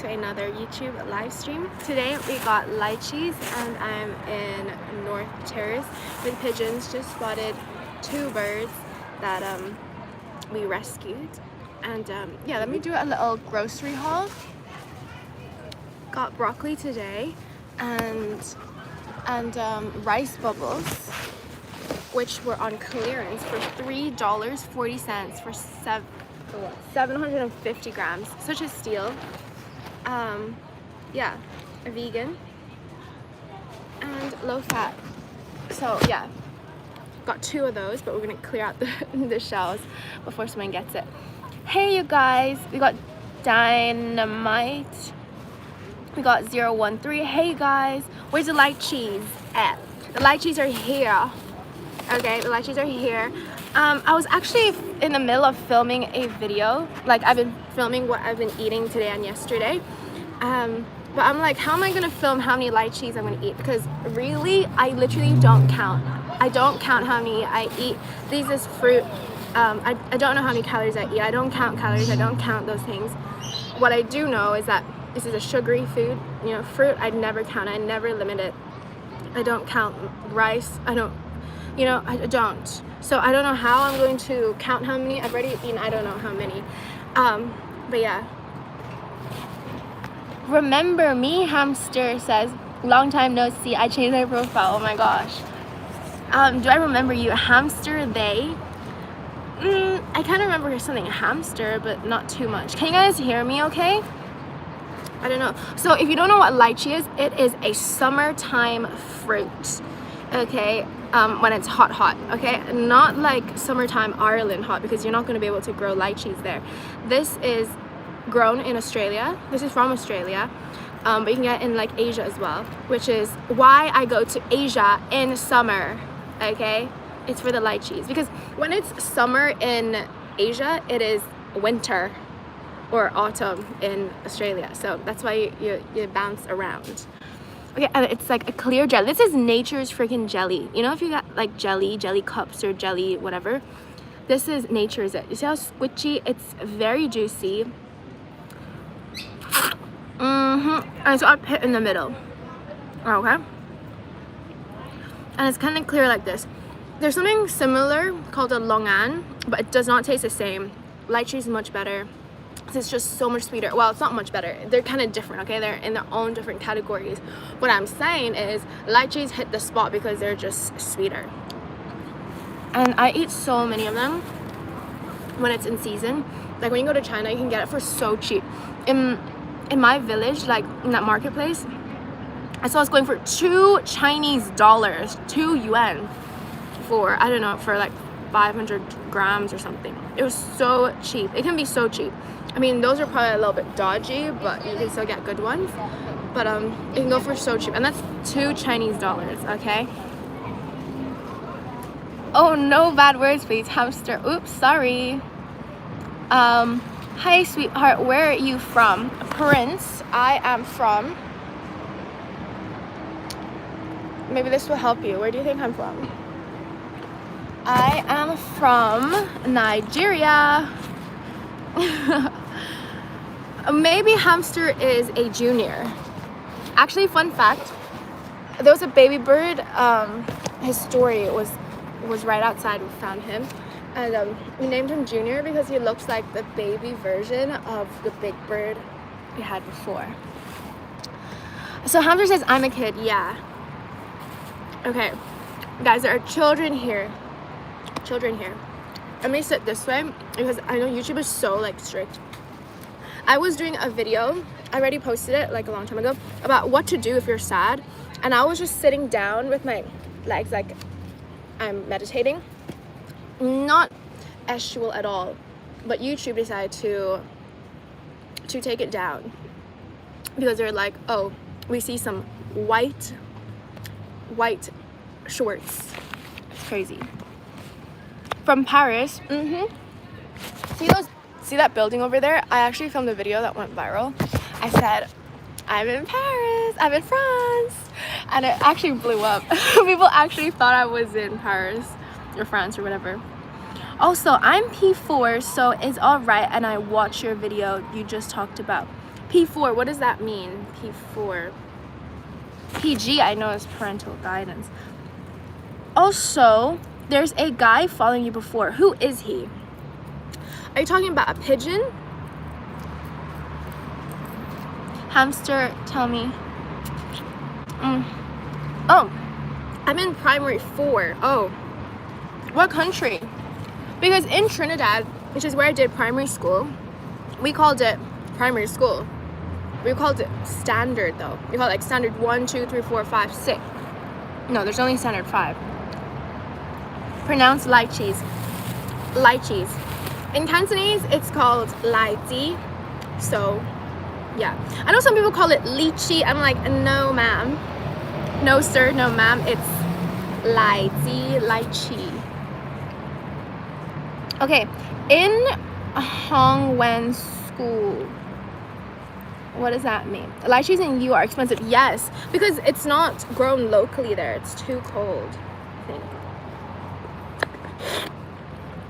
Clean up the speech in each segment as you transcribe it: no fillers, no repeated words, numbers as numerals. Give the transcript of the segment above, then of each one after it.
to another YouTube live stream. Today we got lychees and I'm in North Terrace with pigeons. Just spotted 2 birds that we rescued. And yeah, let me do a little grocery haul. Got broccoli today and rice bubbles, which were on clearance for $3.40 for 750 grams. Such a steal. Yeah, a vegan and low fat. So yeah, got 2 of those, but we're gonna clear out the shells before someone gets it. Hey you guys, we got Dynamite. We got 013. Hey guys, where's the lychees at? The lychees are here. Okay, the lychees are here. I was actually in the middle of filming a video. Like, I've been filming what I've been eating today and yesterday. But I'm like, how am I gonna film how many lychees I'm gonna eat? Because really, I literally don't count. I don't count how many I eat. These is fruit. I don't know how many calories I eat. I don't count calories. I don't count those things. What I do know is that this is a sugary food. You know, fruit, I never count. I never limit it. I don't count rice. I don't. You know, I don't. So I don't know how I'm going to count how many. I've already eaten I don't know how many. But yeah. Remember me, hamster says, long time no see. I changed my profile. Oh my gosh. Do I remember you? Hamster, they? I kind of remember something hamster, but not too much. Can you guys hear me okay? I don't know. So if you don't know what lychee is, it is a summertime fruit. Okay, when it's hot, okay? Not like summertime Ireland hot, because you're not going to be able to grow lychees there. This is grown in Australia. This is from Australia, but you can get it in like Asia as well, which is why I go to Asia in summer, okay? It's for the lychees, because when it's summer in Asia, it is winter or autumn in Australia. So that's why you bounce around. Okay, and it's like a clear jelly. This is nature's freaking jelly. You know, if you got like jelly cups or jelly whatever, this is nature's it. You see how squishy? It's very juicy. And it's got a pit in the middle. Okay, and it's kind of clear like this. There's something similar called a longan, but it does not taste the same. Lychee is much better. It's just so much sweeter. Well, it's not much better. They're kind of different, okay? They're in their own different categories. What I'm saying is lychees hit the spot because they're just sweeter. And I eat so many of them when it's in season. Like when you go to China, you can get it for so cheap. In my village, like in that marketplace, I saw it's going for 2 Chinese dollars, 2 yuan for, I don't know, for like 500 grams or something. It was so cheap. It can be so cheap. I mean, those are probably a little bit dodgy, but you can still get good ones. But it can go for so cheap, and that's 2 Chinese dollars, okay? Oh, no bad words, please. Hamster. Oops, sorry. Hi, sweetheart. Where are you from? Prince. I am from. Maybe this will help you. Where do you think I'm from? I am from Nigeria. Maybe hamster is a junior. Actually, fun fact, there was a baby bird. His story was right outside. We found him, and we named him Junior because he looks like the baby version of the big bird we had before. So hamster says, I'm a kid. Yeah. Okay, guys, there are children here. Let me sit this way because I know YouTube is so like strict. I was doing a video, I already posted it like a long time ago, about what to do if you're sad, and I was just sitting down with my legs like I'm meditating. Not eschewal at all, but YouTube decided to take it down because they're like, oh, we see some white shorts. It's crazy. From Paris. See that building over there? I actually filmed a video that went viral. I said, I'm in Paris, I'm in France, and it actually blew up. People actually thought I was in Paris or France or whatever. Also, I'm P4, so it's all right, and I watched your video you just talked about. P4, what does that mean? P4. PG, I know, is parental guidance. Also, there's a guy following you before. Who is he? Are you talking about a pigeon? Hamster, tell me. Oh, I'm in primary 4. Oh, what country? Because in Trinidad, which is where I did primary school, we called it primary school. We called it standard though. We call it like standard 1, 2, 3, 4, 5, 6. No, there's only standard 5. Pronounced lychees. Lychees. In Cantonese, it's called lai ji. So, yeah. I know some people call it lychee. I'm like, no ma'am. No sir, no ma'am. It's lai ji, lychee. Okay. In Hongwen School. What does that mean? Lychees in you are expensive. Yes, because it's not grown locally there. It's too cold, I think.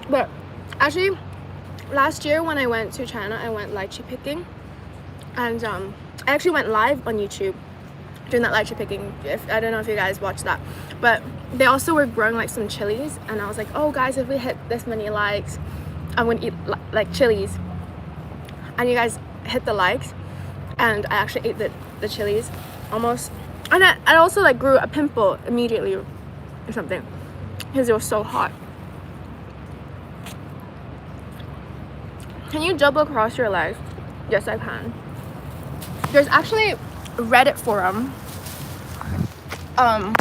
But actually, last year when I went to China, I went lychee picking. And I actually went live on YouTube doing that lychee picking. I don't know if you guys watched that. But they also were growing like some chilies. And I was like, oh guys, if we hit this many likes, I'm going to eat like chilies. And you guys hit the likes. And I actually ate the chilies almost. And I also like grew a pimple immediately or something because it was so hot. Can you double cross your legs? Yes, I can. There's actually a Reddit forum. A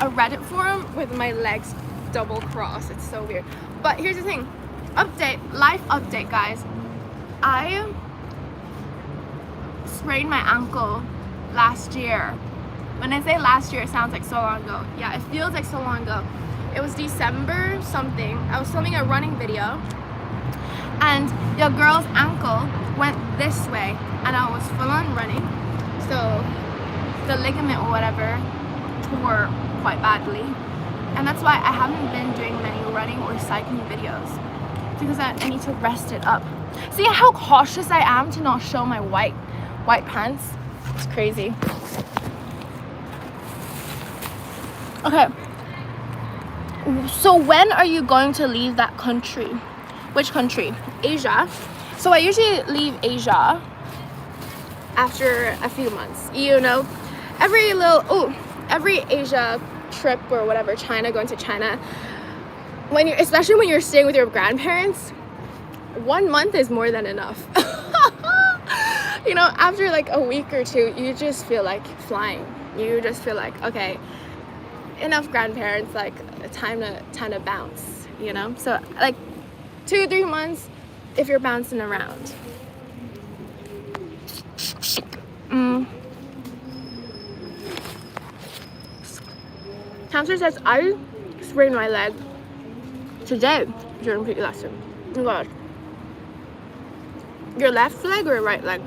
Reddit forum with my legs double cross. It's so weird. But here's the thing. Life update, guys. I sprained my ankle last year. When I say last year, it sounds like so long ago. Yeah, it feels like so long ago. It was December something. I was filming a running video and the girl's ankle went this way and I was full on running. So the ligament or whatever tore quite badly. And that's why I haven't been doing many running or cycling videos. Because I need to rest it up. See how cautious I am to not show my white pants? It's crazy. Okay. So when are you going to leave that country? Which country? Asia. So I usually leave Asia after a few months. You know, every Asia trip or whatever, going to China, especially when you're staying with your grandparents, 1 month is more than enough. You know, after like a week or two, you just feel like flying. You just feel like, okay, enough grandparents, like time to bounce, you know? So like 2-3 months if you're bouncing around. Hamster says, I sprained my leg today during PE lesson. Oh my gosh. Your left leg or right leg?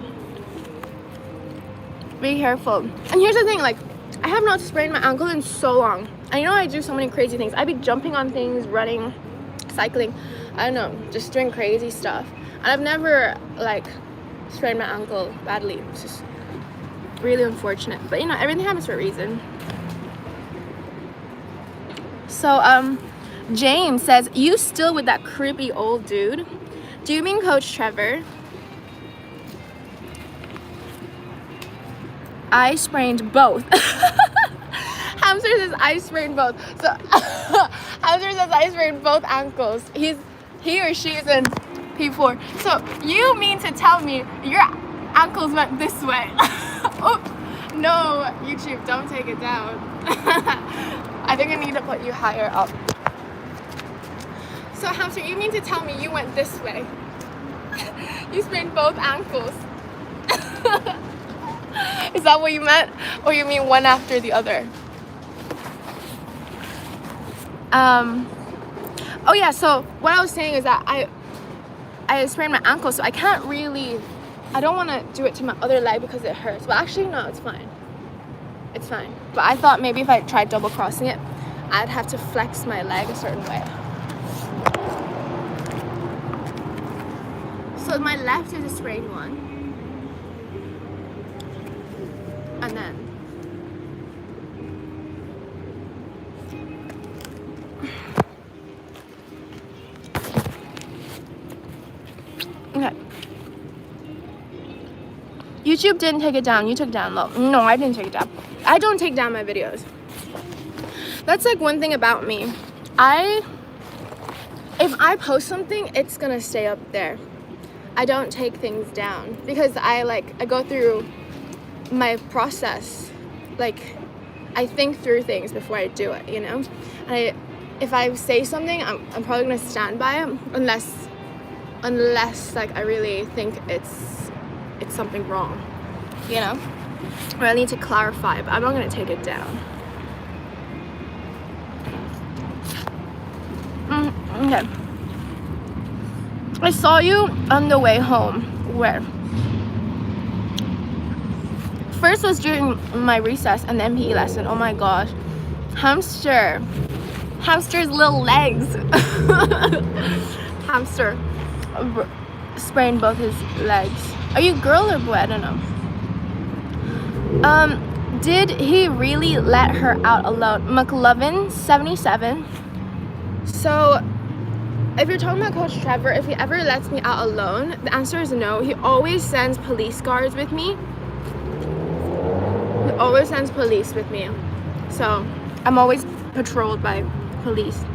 Be careful. And here's the thing, like, I have not sprained my ankle in so long. I know I do so many crazy things. I be jumping on things, running, cycling, I don't know, just doing crazy stuff. And I've never, like, sprained my ankle badly. It's just really unfortunate. But, you know, everything happens for a reason. So, James says, you still with that creepy old dude? Do you mean Coach Trevor? I sprained both. Hamster says I sprained both. So Hamster says I sprained both ankles. He or she is in P4. So you mean to tell me your ankles went this way? Oh no, YouTube, don't take it down. I think I need to put you higher up. So Hamster, you mean to tell me you went this way? You sprained both ankles. Is that what you meant? Or you mean one after the other? Oh yeah, so what I was saying is that I sprained my ankle, so I don't want to do it to my other leg because it hurts. But actually, no, it's fine. It's fine. But I thought maybe if I tried double crossing it, I'd have to flex my leg a certain way. So my left is a sprained one. YouTube didn't take it down. You took it down. No, I didn't take it down. I don't take down my videos. That's like one thing about me. If I post something, it's gonna stay up there. I don't take things down because I go through my process. Like, I think through things before I do it, you know? And if I say something, I'm probably gonna stand by it unless like I really think it's something wrong, you know? Or I need to clarify, but I'm not gonna take it down. Okay. I saw you on the way home. Where? First was during my recess and then PE lesson. Oh my gosh. Hamster's little legs. Hamster sprained both his legs. Are you girl or boy? I don't know. Did he really let her out alone? McLovin 77. So if you're talking about Coach Trevor, if he ever lets me out alone, the answer is no. He always sends police guards with me. He always sends police with me. So I'm always patrolled by police.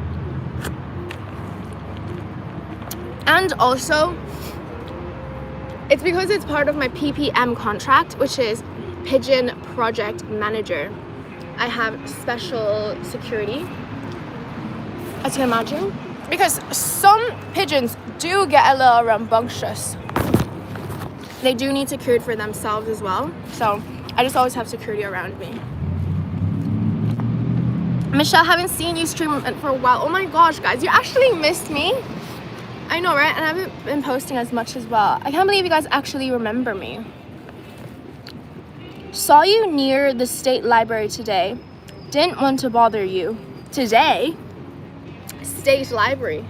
And also, it's because it's part of my PPM contract, which is Pigeon Project Manager. I have special security, as you can imagine. Because some pigeons do get a little rambunctious. They do need security for themselves as well. So I just always have security around me. Michelle, haven't seen you stream for a while. Oh my gosh, guys, you actually missed me. I know, right? And I haven't been posting as much as well. I can't believe you guys actually remember me. Saw you near the state library today. Didn't want to bother you. Today? State library.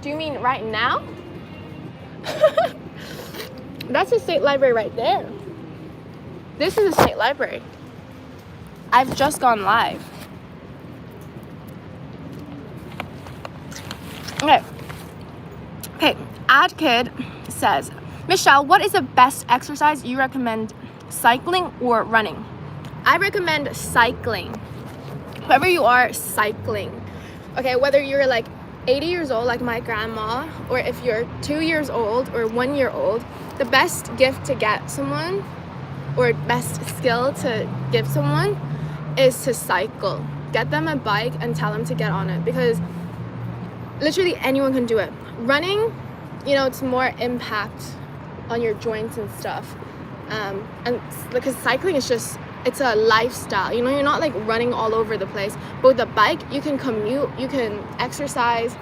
Do you mean right now? That's the state library right there. This is the state library. I've just gone live. Okay, Ad Kid says, Michelle, what is the best exercise you recommend, cycling or running? I recommend cycling. Whoever you are, cycling. Okay, whether you're like 80 years old like my grandma, or if you're 2 years old or 1 year old, the best gift to get someone or best skill to give someone is to cycle. Get them a bike and tell them to get on it, because literally anyone can do it. Running, you know, it's more impact on your joints and stuff, and because cycling is just, it's a lifestyle, you know. You're not like running all over the place, but with a bike you can commute, you can exercise,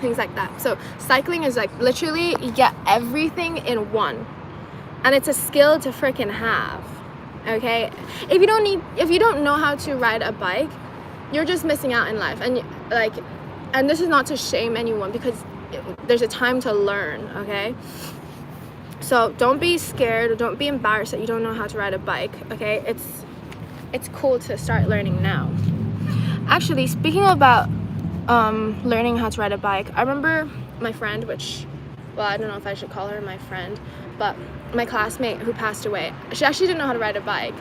things like that. So cycling is like literally you get everything in one, and it's a skill to freaking have. Okay, if you don't know how to ride a bike, you're just missing out in life. And this is not to shame anyone, because there's a time to learn. Okay, so don't be scared or don't be embarrassed that you don't know how to ride a bike. Okay, it's cool to start learning now. Actually, speaking about learning how to ride a bike, I remember my friend, well, I don't know if I should call her my friend, but my classmate who passed away, she actually didn't know how to ride a bike,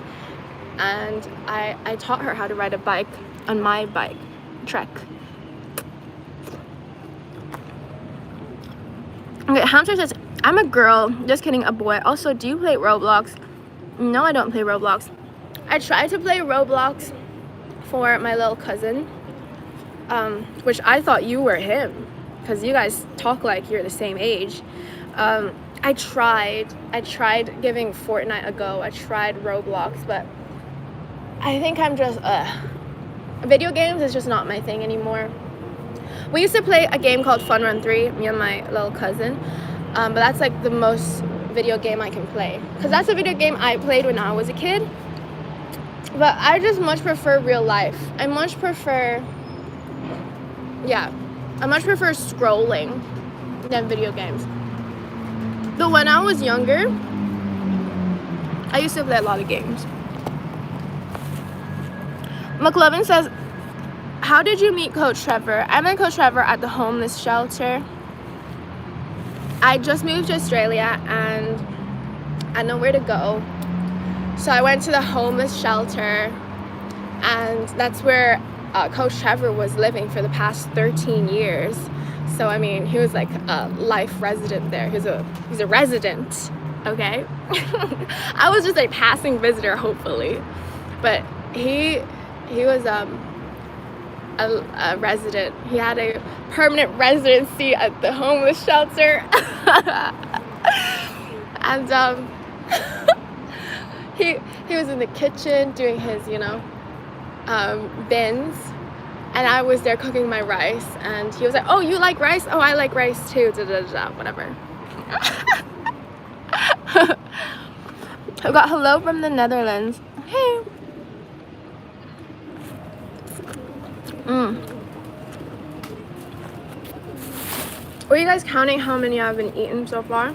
and I taught her how to ride a bike on my bike, Trek. Okay, Hamster says, I'm a girl. Just kidding, a boy. Also, do you play Roblox? No, I don't play Roblox. I tried to play Roblox for my little cousin, which I thought you were him, because you guys talk like you're the same age. I tried giving Fortnite a go. I tried Roblox, but I think I'm just, video games is just not my thing anymore. We used to play a game called Fun Run 3, me and my little cousin, but that's like the most video game I can play, because that's a video game I played when I was a kid. But I just much prefer real life. I much prefer scrolling than video games. But when I was younger, I used to play a lot of games. McLovin says, how did you meet Coach Trevor? I met Coach Trevor at the homeless shelter. I just moved to Australia and had nowhere to go. So I went to the homeless shelter, and that's where Coach Trevor was living for the past 13 years. So I mean, he was like a life resident there. He's a resident, okay? I was just a passing visitor, hopefully, but he was a resident. He had a permanent residency at the homeless shelter. And he was in the kitchen doing his, bins, and I was there cooking my rice, and he was like, oh, you like rice? Oh, I like rice too, whatever. I got hello from the Netherlands. Hey. Were you guys counting how many I've been eating so far?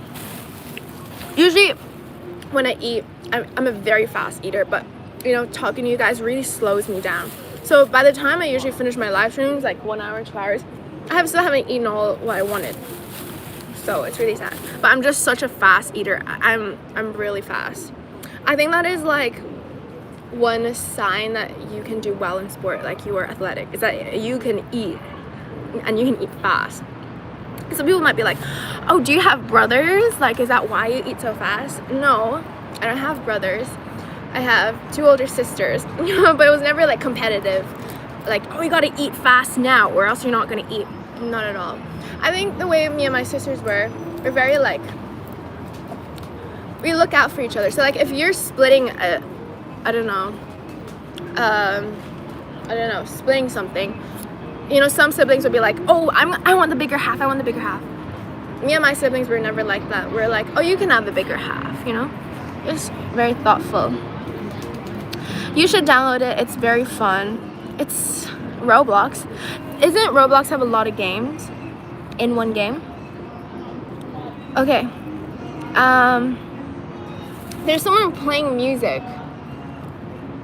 Usually when I eat, I'm a very fast eater, but talking to you guys really slows me down. So by the time I usually finish my live streams, like 1 hour, 2 hours, I still haven't eaten all what I wanted. So it's really sad. But I'm just such a fast eater. I'm really fast. I think that is like one sign that you can do well in sport, like you are athletic, is that you can eat, and you can eat fast. Some people might be like, oh, do you have brothers? Like, is that why you eat so fast? No, I don't have brothers. I have 2 older sisters, but it was never like competitive. Like, oh, you gotta eat fast now or else you're not gonna eat. Not at all. I think the way me and my sisters we're very like, we look out for each other. So like if you're splitting splitting something, some siblings would be like, oh, I want the bigger half, Me and my siblings were never like that. We're like, oh, you can have the bigger half, It's very thoughtful. You should download it. It's very fun. It's Roblox. Isn't Roblox have a lot of games in one game? Okay. There's someone playing music,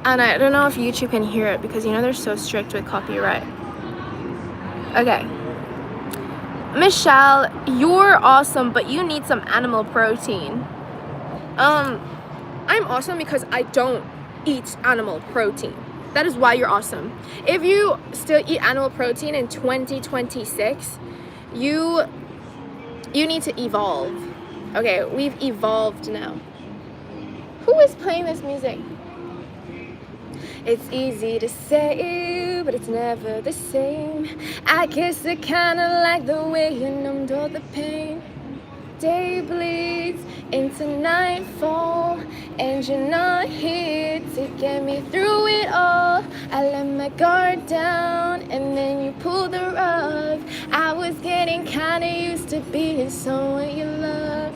and I don't know if YouTube can hear it because they're so strict with copyright. Okay. Michelle, you're awesome, but you need some animal protein. I'm awesome because I don't eat animal protein. That is why you're awesome. If you still eat animal protein in 2026, you need to evolve. Okay, we've evolved now. Who is playing this music? It's easy to say, but it's never the same. I guess I kinda like the way you numbed all the pain. Day bleeds into nightfall, and you're not here to get me through it all. I let my guard down, and then you pulled the rug. I was getting kinda used to being someone you love.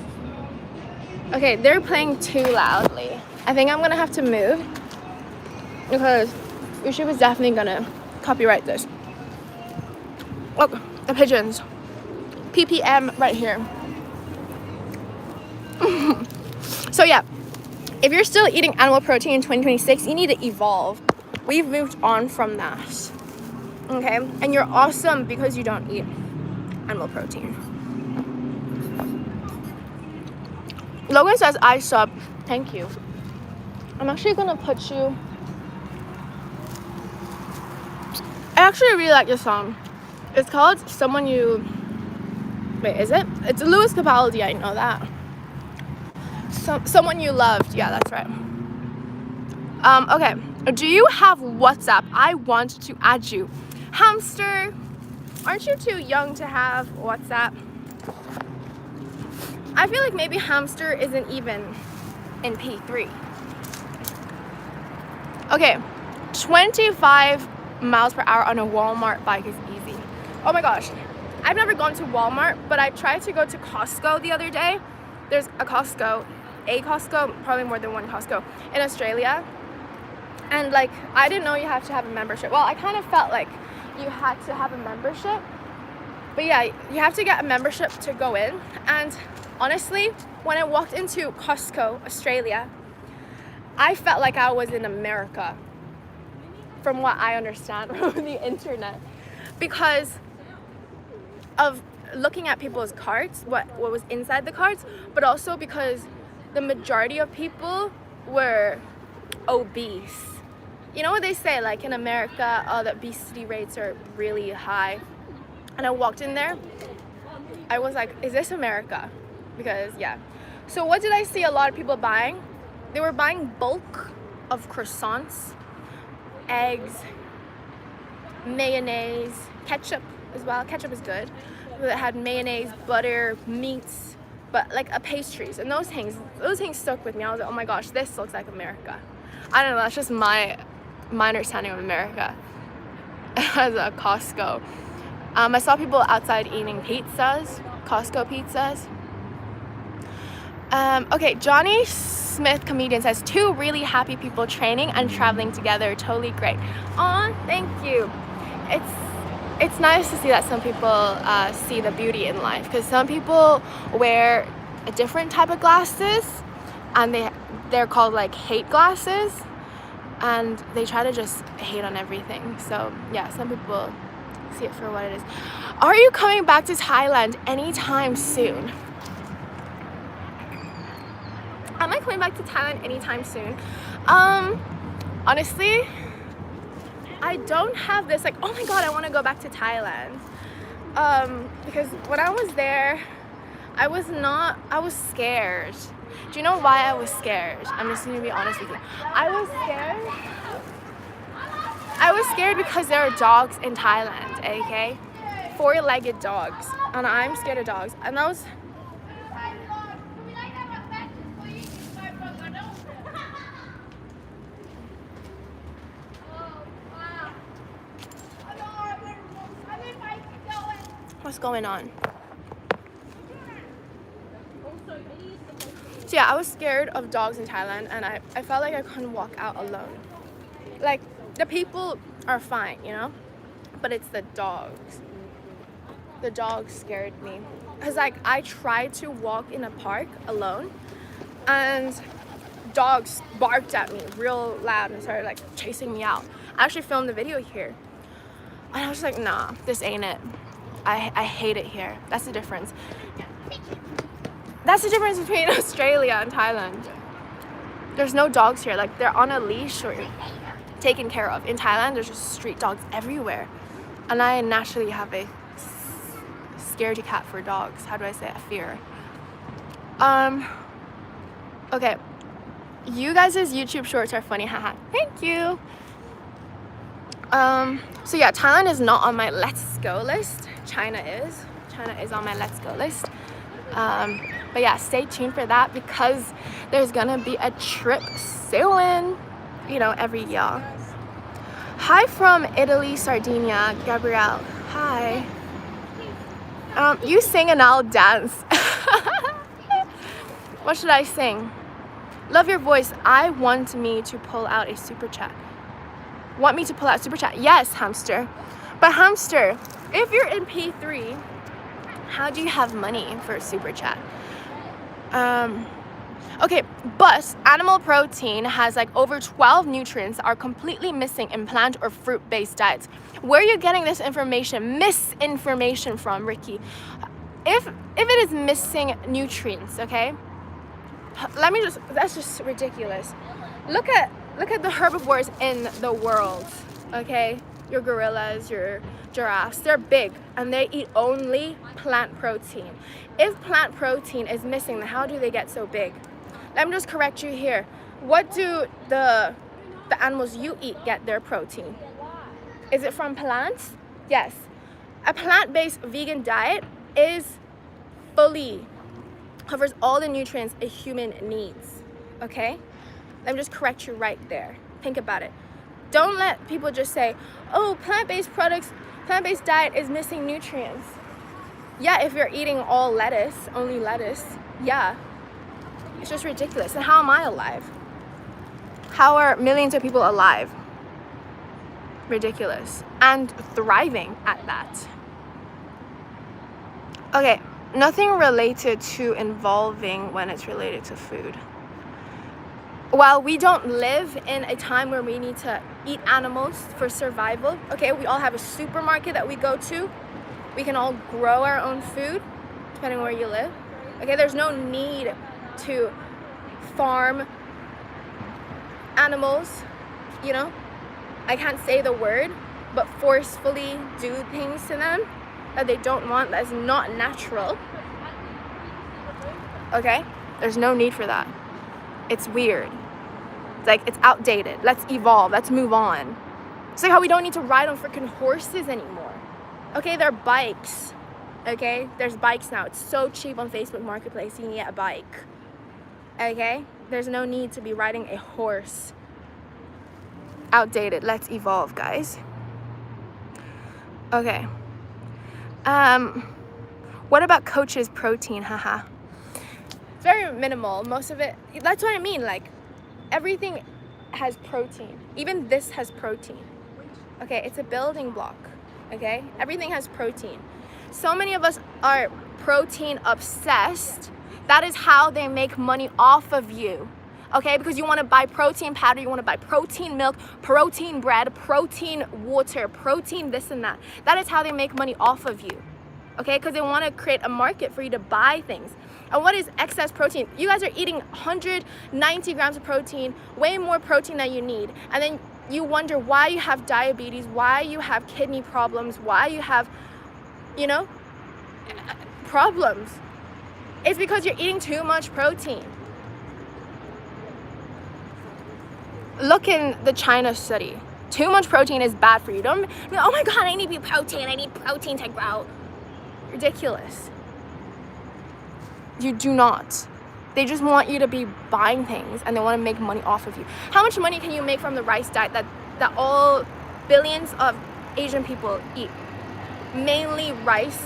Okay, they're playing too loudly. I think I'm gonna have to move, because YouTube is definitely gonna copyright this. Look, the pigeons. PPM right here. So yeah, if you're still eating animal protein in 2026, you need to evolve. We've moved on from that. Okay? And you're awesome because you don't eat animal protein. Logan says, I sub. Thank you. I'm actually gonna put you... I actually really like this song. It's called Someone You... Wait, is it? It's Louis Capaldi, I know that. Someone You Loved. Yeah, that's right. Okay. Do you have WhatsApp? I want to add you. Hamster, aren't you too young to have WhatsApp? I feel like maybe Hamster isn't even in P3. Okay. 25 miles per hour on a Walmart bike is easy. Oh my gosh. I've never gone to Walmart, but I tried to go to Costco the other day. There's a Costco, probably more than one Costco in Australia. And like, I didn't know you have to have a membership. Well, I kind of felt like you had to have a membership. But yeah, you have to get a membership to go in. And honestly, when I walked into Costco, Australia, I felt like I was in America, from what I understand from the internet, because of looking at people's carts, what was inside the carts, but also because the majority of people were obese. You know what they say, like in America, the obesity rates are really high. And I walked in there, I was like, is this America? Because yeah. So what did I see a lot of people buying? They were buying bulk of croissants, eggs, mayonnaise, ketchup as well. Ketchup is good. It had mayonnaise, butter, meats, but like pastries. And those things stuck with me. I was like, oh my gosh, this looks like America. I don't know, that's just my understanding of America as a Costco. I saw people outside eating pizzas, Costco pizzas. Okay, Johnny Smith, comedian, says 2 really happy people training and traveling together. Totally great. Aw, thank you. It's nice to see that some people see the beauty in life, because some people wear a different type of glasses, and they're called like hate glasses, and they try to just hate on everything. So yeah, some people see it for what it is. Are you coming back to Thailand anytime soon? Am I coming back to Thailand anytime soon? Honestly, I don't have this like, oh my god, I want to go back to Thailand. Because when I was there, I was scared. Do you know why I was scared? I'm just going to be honest with you. I was scared because there are dogs in Thailand, okay? 4-legged dogs. And I'm scared of dogs. And that was... What's going on? So yeah, I was scared of dogs in Thailand, and I felt like I couldn't walk out alone. Like, the people are fine, you know? But it's the dogs. The dogs scared me. Because like, I tried to walk in a park alone, and dogs barked at me real loud and started like chasing me out. I actually filmed the video here. And I was like, nah, this ain't it. I hate it here. That's the difference. That's the difference between Australia and Thailand. There's no dogs here. Like, they're on a leash or taken care of. In Thailand, there's just street dogs everywhere. And I naturally have a scaredy cat for dogs. How do I say it? A fear. Okay. You guys' YouTube shorts are funny. Haha. Thank you. So yeah, Thailand is not on my let's go list. China is on my let's go list. But yeah, stay tuned for that, because there's gonna be a trip soon, you know, every year. Hi from Italy, Sardinia, Gabrielle. Hi. You sing and I'll dance. What should I sing? Love your voice. I want me to pull out a super chat. Want me to pull out super chat? Yes, hamster. But hamster, if you're in P3, how do you have money for a super chat? Okay, but animal protein has like over 12 nutrients that are completely missing in plant or fruit-based diets. Where are you getting this misinformation from, Ricky? If it is missing nutrients, okay? That's just ridiculous. Look at the herbivores in the world, okay? Your gorillas, your giraffes, they're big and they eat only plant protein. If plant protein is missing, then how do they get so big? Let me just correct you here. What do the animals you eat get their protein? Is it from plants? Yes. A plant-based vegan diet covers all the nutrients a human needs, okay? Let me just correct you right there. Think about it. Don't let people just say, oh, plant-based diet is missing nutrients. Yeah, if you're eating all lettuce, only lettuce, yeah. It's just ridiculous. And how am I alive? How are millions of people alive? Ridiculous. And thriving at that. Okay, nothing related to involving when it's related to food. While we don't live in a time where we need to eat animals for survival, okay, we all have a supermarket that we go to. We can all grow our own food, depending on where you live. Okay, there's no need to farm animals, you know, I can't say the word, but forcefully do things to them that they don't want, that is not natural. Okay? There's no need for that. It's weird. It's like, it's outdated. Let's evolve. Let's move on. It's like how we don't need to ride on freaking horses anymore. Okay, they're bikes. Okay? There's bikes now. It's so cheap on Facebook Marketplace. You can get a bike. Okay? There's no need to be riding a horse. Outdated. Let's evolve, guys. Okay. What about Coach's protein? Haha. It's very minimal. Most of it, that's what I mean. Like, everything has protein. Even this has protein. Okay, it's a building block. Okay? Everything has protein. So many of us are protein obsessed. That is how they make money off of you. Okay, because you want to buy protein powder, you want to buy protein milk, protein bread, protein water, protein this and that. That is how they make money off of you. Okay, because they want to create a market for you to buy things. And what is excess protein? You guys are eating 190 grams of protein, way more protein than you need. And then you wonder why you have diabetes, why you have kidney problems, why you have, you know, problems. It's because you're eating too much protein. Look in the China study. Too much protein is bad for you. Don't, oh my God, I need protein. I need protein to grow. Ridiculous. You do not. They just want you to be buying things and they want to make money off of you. How much money can you make from the rice diet that all billions of Asian people eat? Mainly rice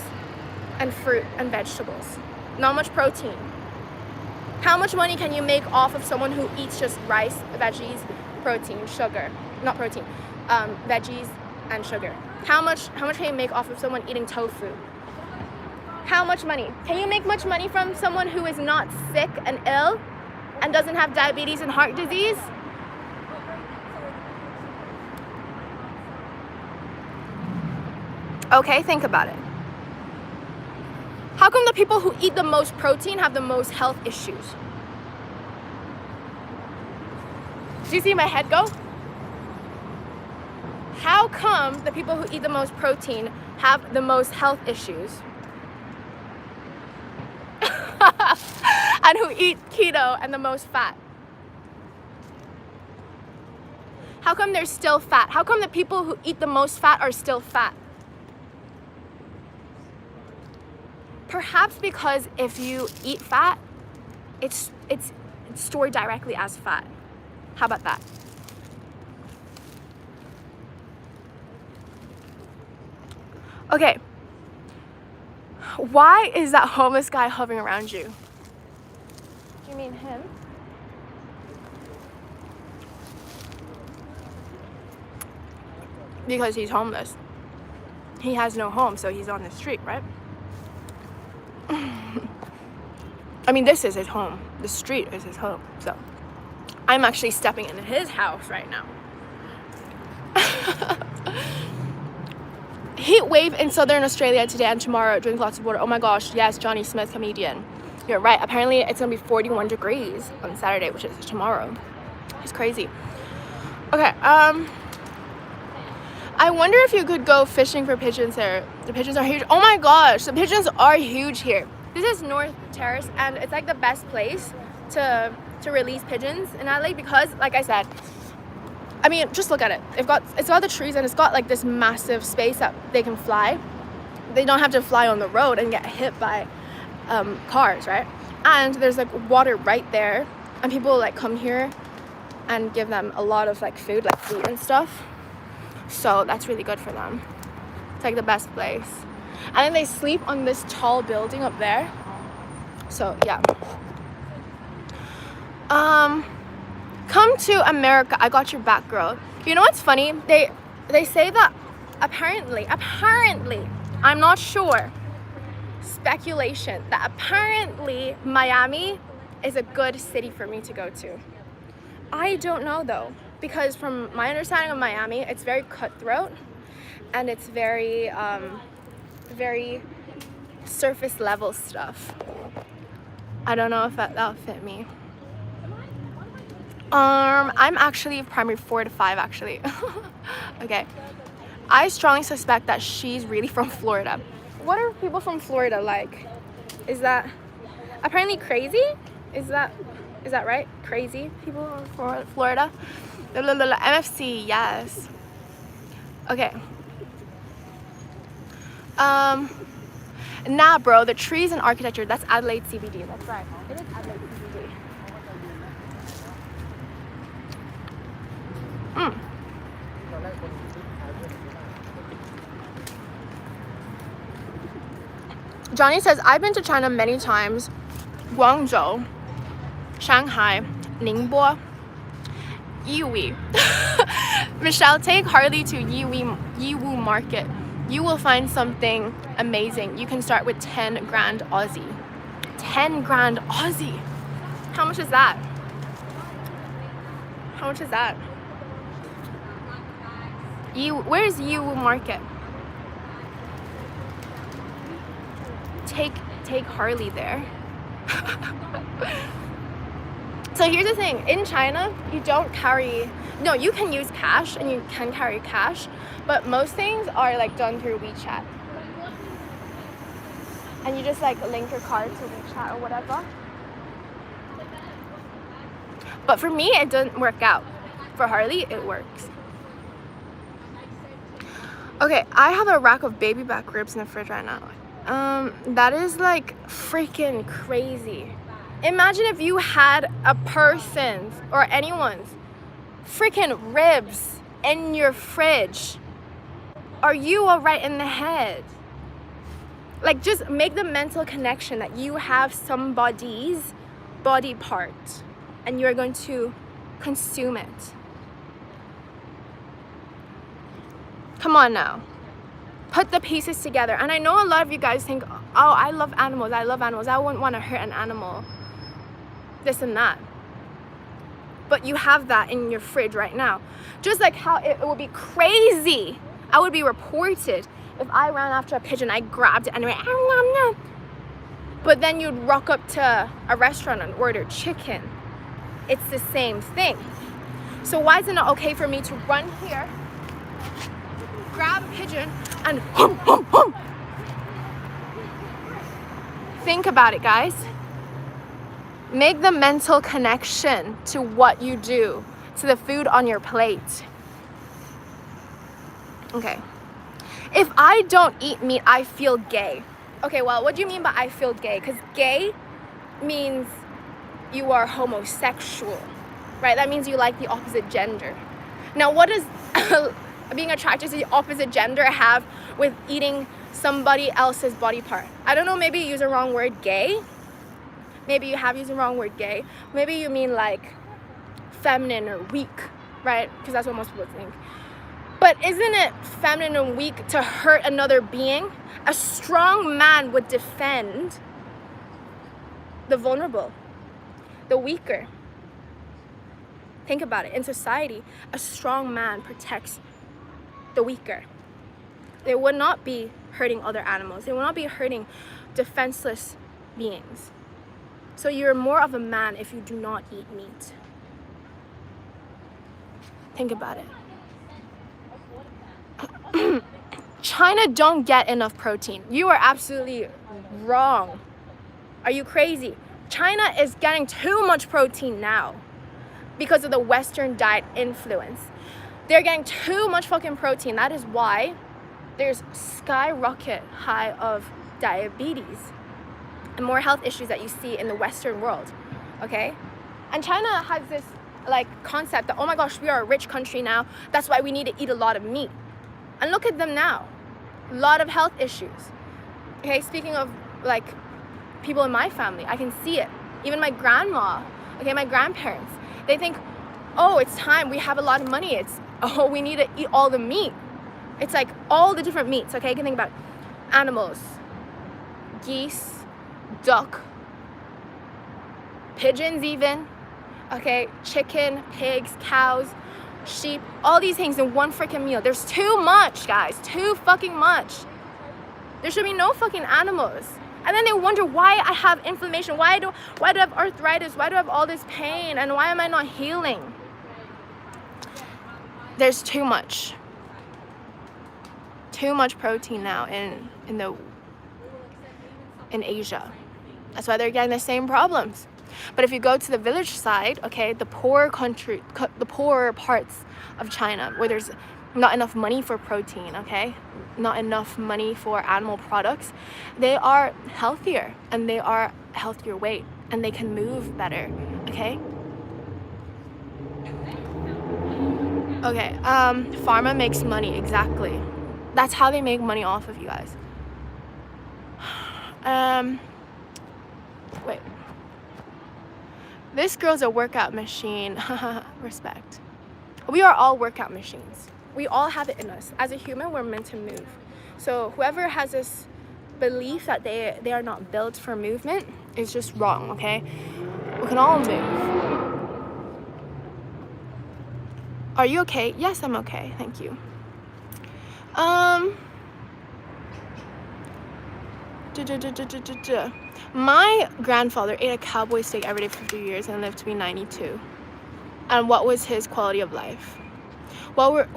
and fruit and vegetables. Not much protein. How much money can you make off of someone who eats just rice, veggies, protein, sugar? Not protein, veggies and sugar. How much can you make off of someone eating tofu? How much money? Can you make much money from someone who is not sick and ill and doesn't have diabetes and heart disease? Okay, think about it. How come the people who eat the most protein have the most health issues? Do you see my head go? How come the people who eat the most protein have the most health issues? And who eat keto and the most fat? How come they're still fat? How come the people who eat the most fat are still fat? Perhaps because if you eat fat, it's stored directly as fat. How about that? Okay. Why is that homeless guy hovering around you? Do you mean him? Because he's homeless. He has no home, so he's on the street, right? I mean, this is his home. The street is his home. So I'm actually stepping into his house right now. Heat wave in southern Australia today and tomorrow. Drink lots of water. Oh my gosh, yes, Johnny Smith, comedian. You're right. Apparently it's gonna be 41 degrees on Saturday, which is tomorrow. It's crazy. Okay, I wonder if you could go fishing for pigeons there. The pigeons are huge. Oh my gosh, the pigeons are huge here. This is North Terrace, and it's like the best place to release pigeons in Adelaide because, like I said, I mean, just look at it. It's got the trees, and it's got like this massive space that they can fly. They don't have to fly on the road and get hit by cars, right? And there's like water right there, and people like come here and give them a lot of like food, like food and stuff. So that's really good for them. It's like the best place. And then they sleep on this tall building up there. So yeah. Come to America. I got your back, girl. You know what's funny? They say that apparently, I'm not sure. Speculation that apparently Miami is a good city for me to go to. I don't know though, because from my understanding of Miami, it's very cutthroat and it's very very surface level stuff. I don't know if that'll fit me. I'm actually primary 4 to 5 actually. Okay. I strongly suspect that she's really from Florida. What are people from Florida like? Is that apparently crazy? Is that right? Crazy people from Florida? MFC, yes. Okay. Nah, bro, the trees and architecture, that's Adelaide CBD. That's right. It is Adelaide CBD. Johnny says, I've been to China many times. Guangzhou, Shanghai, Ningbo, Yiwu. Michelle, take Harley to Yiwu Market. You will find something amazing. You can start with 10 grand Aussie. 10 grand Aussie. How much is that? How much is that? Where's Yiwu Market? Take Harley there. So here's the thing, in China you don't carry, no, you can use cash and you can carry cash, but most things are like done through WeChat, and you just like link your card to WeChat or whatever. But for me it doesn't work out. For Harley it works. Okay, I have a rack of baby back ribs in the fridge right now. That is like freaking crazy. Imagine if you had a person's or anyone's freaking ribs in your fridge. Are you alright in the head? Like, just make the mental connection that you have somebody's body part and you're going to consume it. Come on now. Put the pieces together. And I know a lot of you guys think, oh, I love animals. I wouldn't want to hurt an animal. This and that. But you have that in your fridge right now. Just like how it would be crazy. I would be reported if I ran after a pigeon, I grabbed it and went, nom, nom. But then you'd rock up to a restaurant and order chicken. It's the same thing. So why isn't it okay for me to run here, grab a pigeon, and hum, hum, hum? Think about it, guys. Make the mental connection to what you do, to the food on your plate. Okay. If I don't eat meat, I feel gay. Okay, well, what do you mean by I feel gay? Because gay means you are homosexual, right? That means you like the opposite gender. Now, what does being attracted to the opposite gender have with eating somebody else's body part? I don't know, maybe you use the wrong word, gay. Maybe you have used the wrong word, gay. Maybe you mean like feminine or weak, right? Because that's what most people think. But isn't it feminine and weak to hurt another being? A strong man would defend the vulnerable, the weaker. Think about it. In society, a strong man protects the weaker. They would not be hurting other animals. They will not be hurting defenseless beings. So you're more of a man if you do not eat meat. Think about it. China don't get enough protein. You are absolutely wrong. Are you crazy? China is getting too much protein now because of the Western diet influence. They're getting too much fucking protein. That is why there's skyrocket high of diabetes and more health issues that you see in the Western world, okay? And China has this like concept that, oh my gosh, we are a rich country now. That's why we need to eat a lot of meat. And look at them now. A lot of health issues. Okay, speaking of like people in my family, I can see it. Even my grandma, okay, my grandparents, they think, oh, it's time, we have a lot of money. It's, oh, we need to eat all the meat. It's like all the different meats, okay? You can think about animals, geese, duck, pigeons even, okay? Chicken, pigs, cows, sheep, all these things in one freaking meal. There's too much, guys, too fucking much. There should be no fucking animals. And then they wonder why I have inflammation, why do I have arthritis, why do I have all this pain, and why am I not healing? There's too much protein now in Asia. That's why they're getting the same problems. But if you go to the village side, okay, the poorer parts of China, where there's not enough money for protein, okay, not enough money for animal products, they are healthier and they are healthier weight and they can move better, okay? Okay, pharma makes money, exactly. That's how they make money off of you guys. Wait. This girl's a workout machine. Respect. We are all workout machines. We all have it in us. As a human, we're meant to move. So whoever has this belief that they are not built for movement is just wrong, okay? We can all move. Are you okay? Yes, I'm okay. Thank you. My grandfather ate a cowboy steak every day for 3 years and lived to be 92. And what was his quality of life? What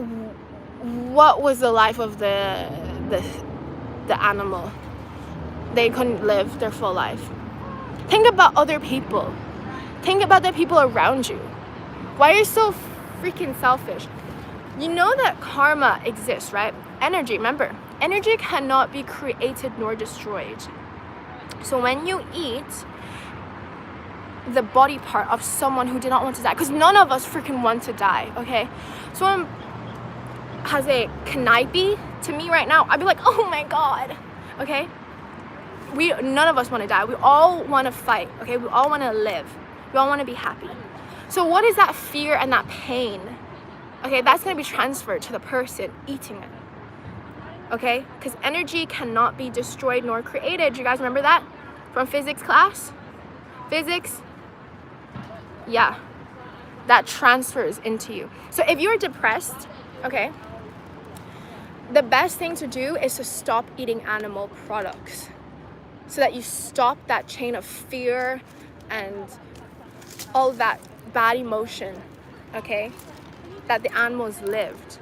was the life of the animal? They couldn't live their full life. Think about other people. Think about the people around you. Why are you so freaking selfish? You know that karma exists, right? Energy, remember, energy cannot be created nor destroyed. So when you eat the body part of someone who did not want to die, because none of us freaking want to die, okay? Someone has a knife to me right now, I'd be like, oh my God, okay? None of us want to die. We all want to fight, okay? We all want to live. We all want to be happy. So what is that fear and that pain? Okay, that's going to be transferred to the person eating it. Okay? Because energy cannot be destroyed nor created. You guys remember that from physics class? Physics? Yeah. That transfers into you. So if you're depressed, okay, the best thing to do is to stop eating animal products so that you stop that chain of fear and all that bad emotion, okay, that the animals lived,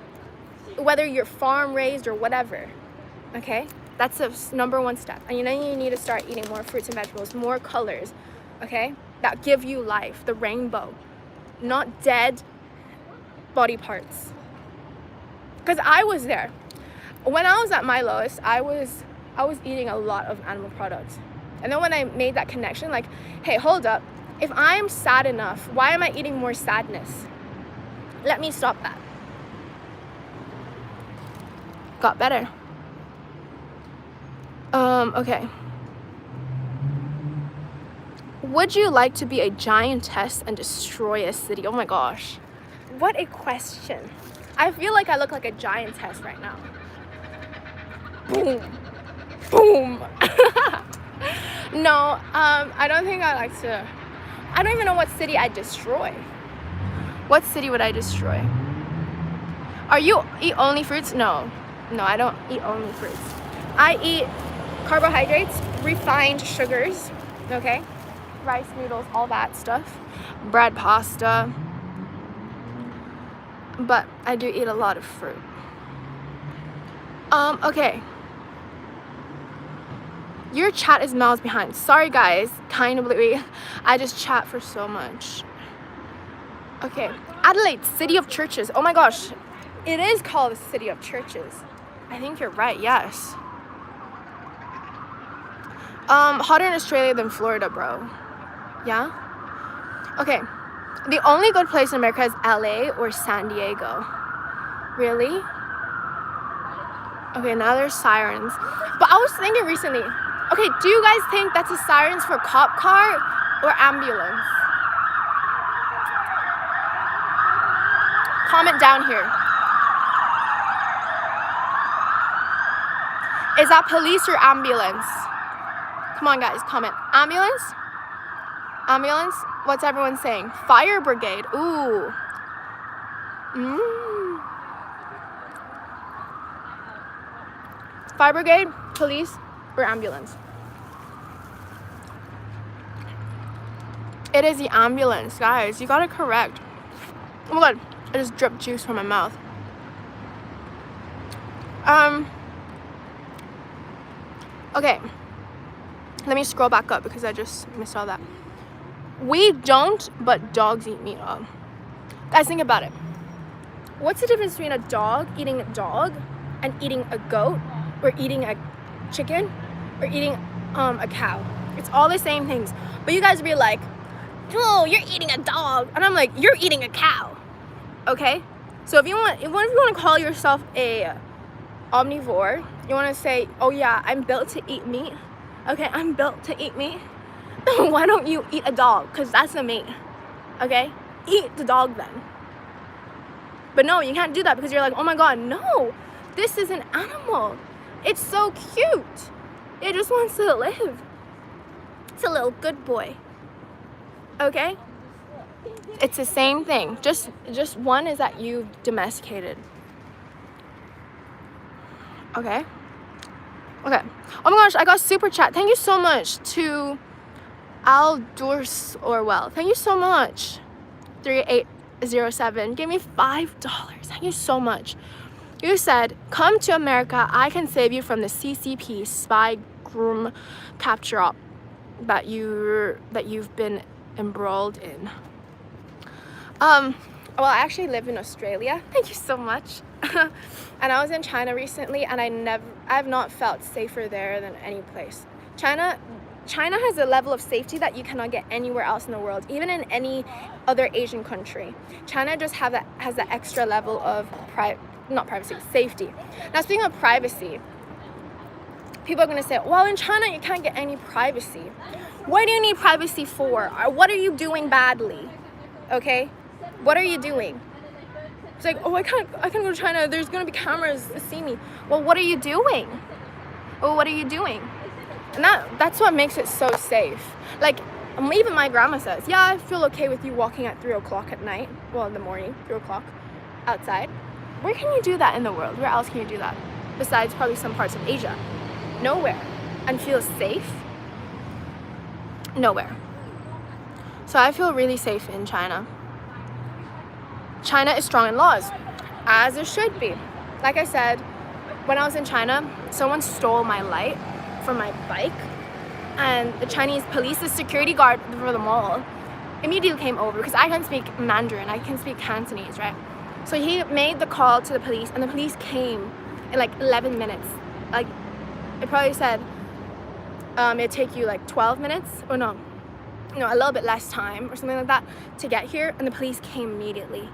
whether you're farm raised or whatever, okay? That's the number one step. And you need to start eating more fruits and vegetables, more colors, okay, that give you life, the rainbow, not dead body parts. Because I was there. When I was at my lowest, I was eating a lot of animal products. And then when I made that connection, like, hey, hold up, if I'm sad enough, why am I eating more sadness? Let me stop that. Got better. Okay. Would you like to be a giantess and destroy a city? Oh my gosh. What a question. I feel like I look like a giantess right now. Boom. Boom. No, I don't think I like to. I don't even know what city I'd destroy. What city would I destroy? Are you eat only fruits? No, I don't eat only fruits. I eat carbohydrates, refined sugars, okay? Rice, noodles, all that stuff. Bread, pasta. But I do eat a lot of fruit. Okay. Your chat is miles behind. Sorry guys, kind of bluey. I just chat for so much. Okay, Adelaide, city of churches. Oh my gosh, it is called the city of churches. I think you're right, yes. Hotter in Australia than Florida, bro. Yeah? Okay, the only good place in America is LA or San Diego. Really? Okay, now there's sirens. But I was thinking recently, okay, do you guys think that's a sirens for cop car or ambulance? Comment down here. Is that police or ambulance? Come on guys, comment. Ambulance? Ambulance? What's everyone saying? Fire brigade. Ooh. Fire brigade, police, or ambulance? It is the ambulance, guys. You got it correct. Oh my god, I just dripped juice from my mouth. Okay. Let me scroll back up because I just missed all that. We don't, but dogs eat meat. Guys, think about it. What's the difference between a dog eating a dog and eating a goat, or eating a chicken, or eating a cow? It's all the same things. But you guys would be like, oh, you're eating a dog. And I'm like, you're eating a cow. Okay? So if you want to call yourself a omnivore, you want to say, oh yeah, I'm built to eat meat. Okay, I'm built to eat meat. Why don't you eat a dog? Because that's the meat. Okay? Eat the dog then. But no, you can't do that because you're like, oh my god, no. This is an animal. It's so cute. It just wants to live. It's a little good boy. Okay? It's the same thing. Just one is that you've domesticated. Okay? Okay. Oh my gosh, I got super chat. Thank you so much to Aldors Orwell. Thank you so much. 3807. Give me $5. Thank you so much. You said, come to America. I can save you from the CCP spy groom capture op that you've been embroiled in. Well, I actually live in Australia. Thank you so much. And I was in China recently, and I've not felt safer there than any place. China has a level of safety that you cannot get anywhere else in the world, even in any other Asian country. China just has that extra level of safety. Now, speaking of privacy, people are going to say, well, in China you can't get any privacy. What do you need privacy for? Or what are you doing badly? Okay? What are you doing? It's like, oh, I can go to China. There's going to be cameras to see me. Well, what are you doing? Well, what are you doing? And that's what makes it so safe. Like, even my grandma says, yeah, I feel okay with you walking at 3 o'clock at night. Well, in the morning, 3 o'clock outside. Where can you do that in the world? Where else can you do that? Besides probably some parts of Asia. Nowhere. And feel safe? Nowhere. So I feel really safe in China. China is strong in laws, as it should be. Like I said, when I was in China, someone stole my light from my bike, and the Chinese police, the security guard for the mall, immediately came over because I can speak Mandarin, I can speak Cantonese, right? So he made the call to the police, and the police came in like 11 minutes. Like, it probably said it'd take you like 12 minutes, or no, a little bit less time or something like that to get here, and the police came immediately.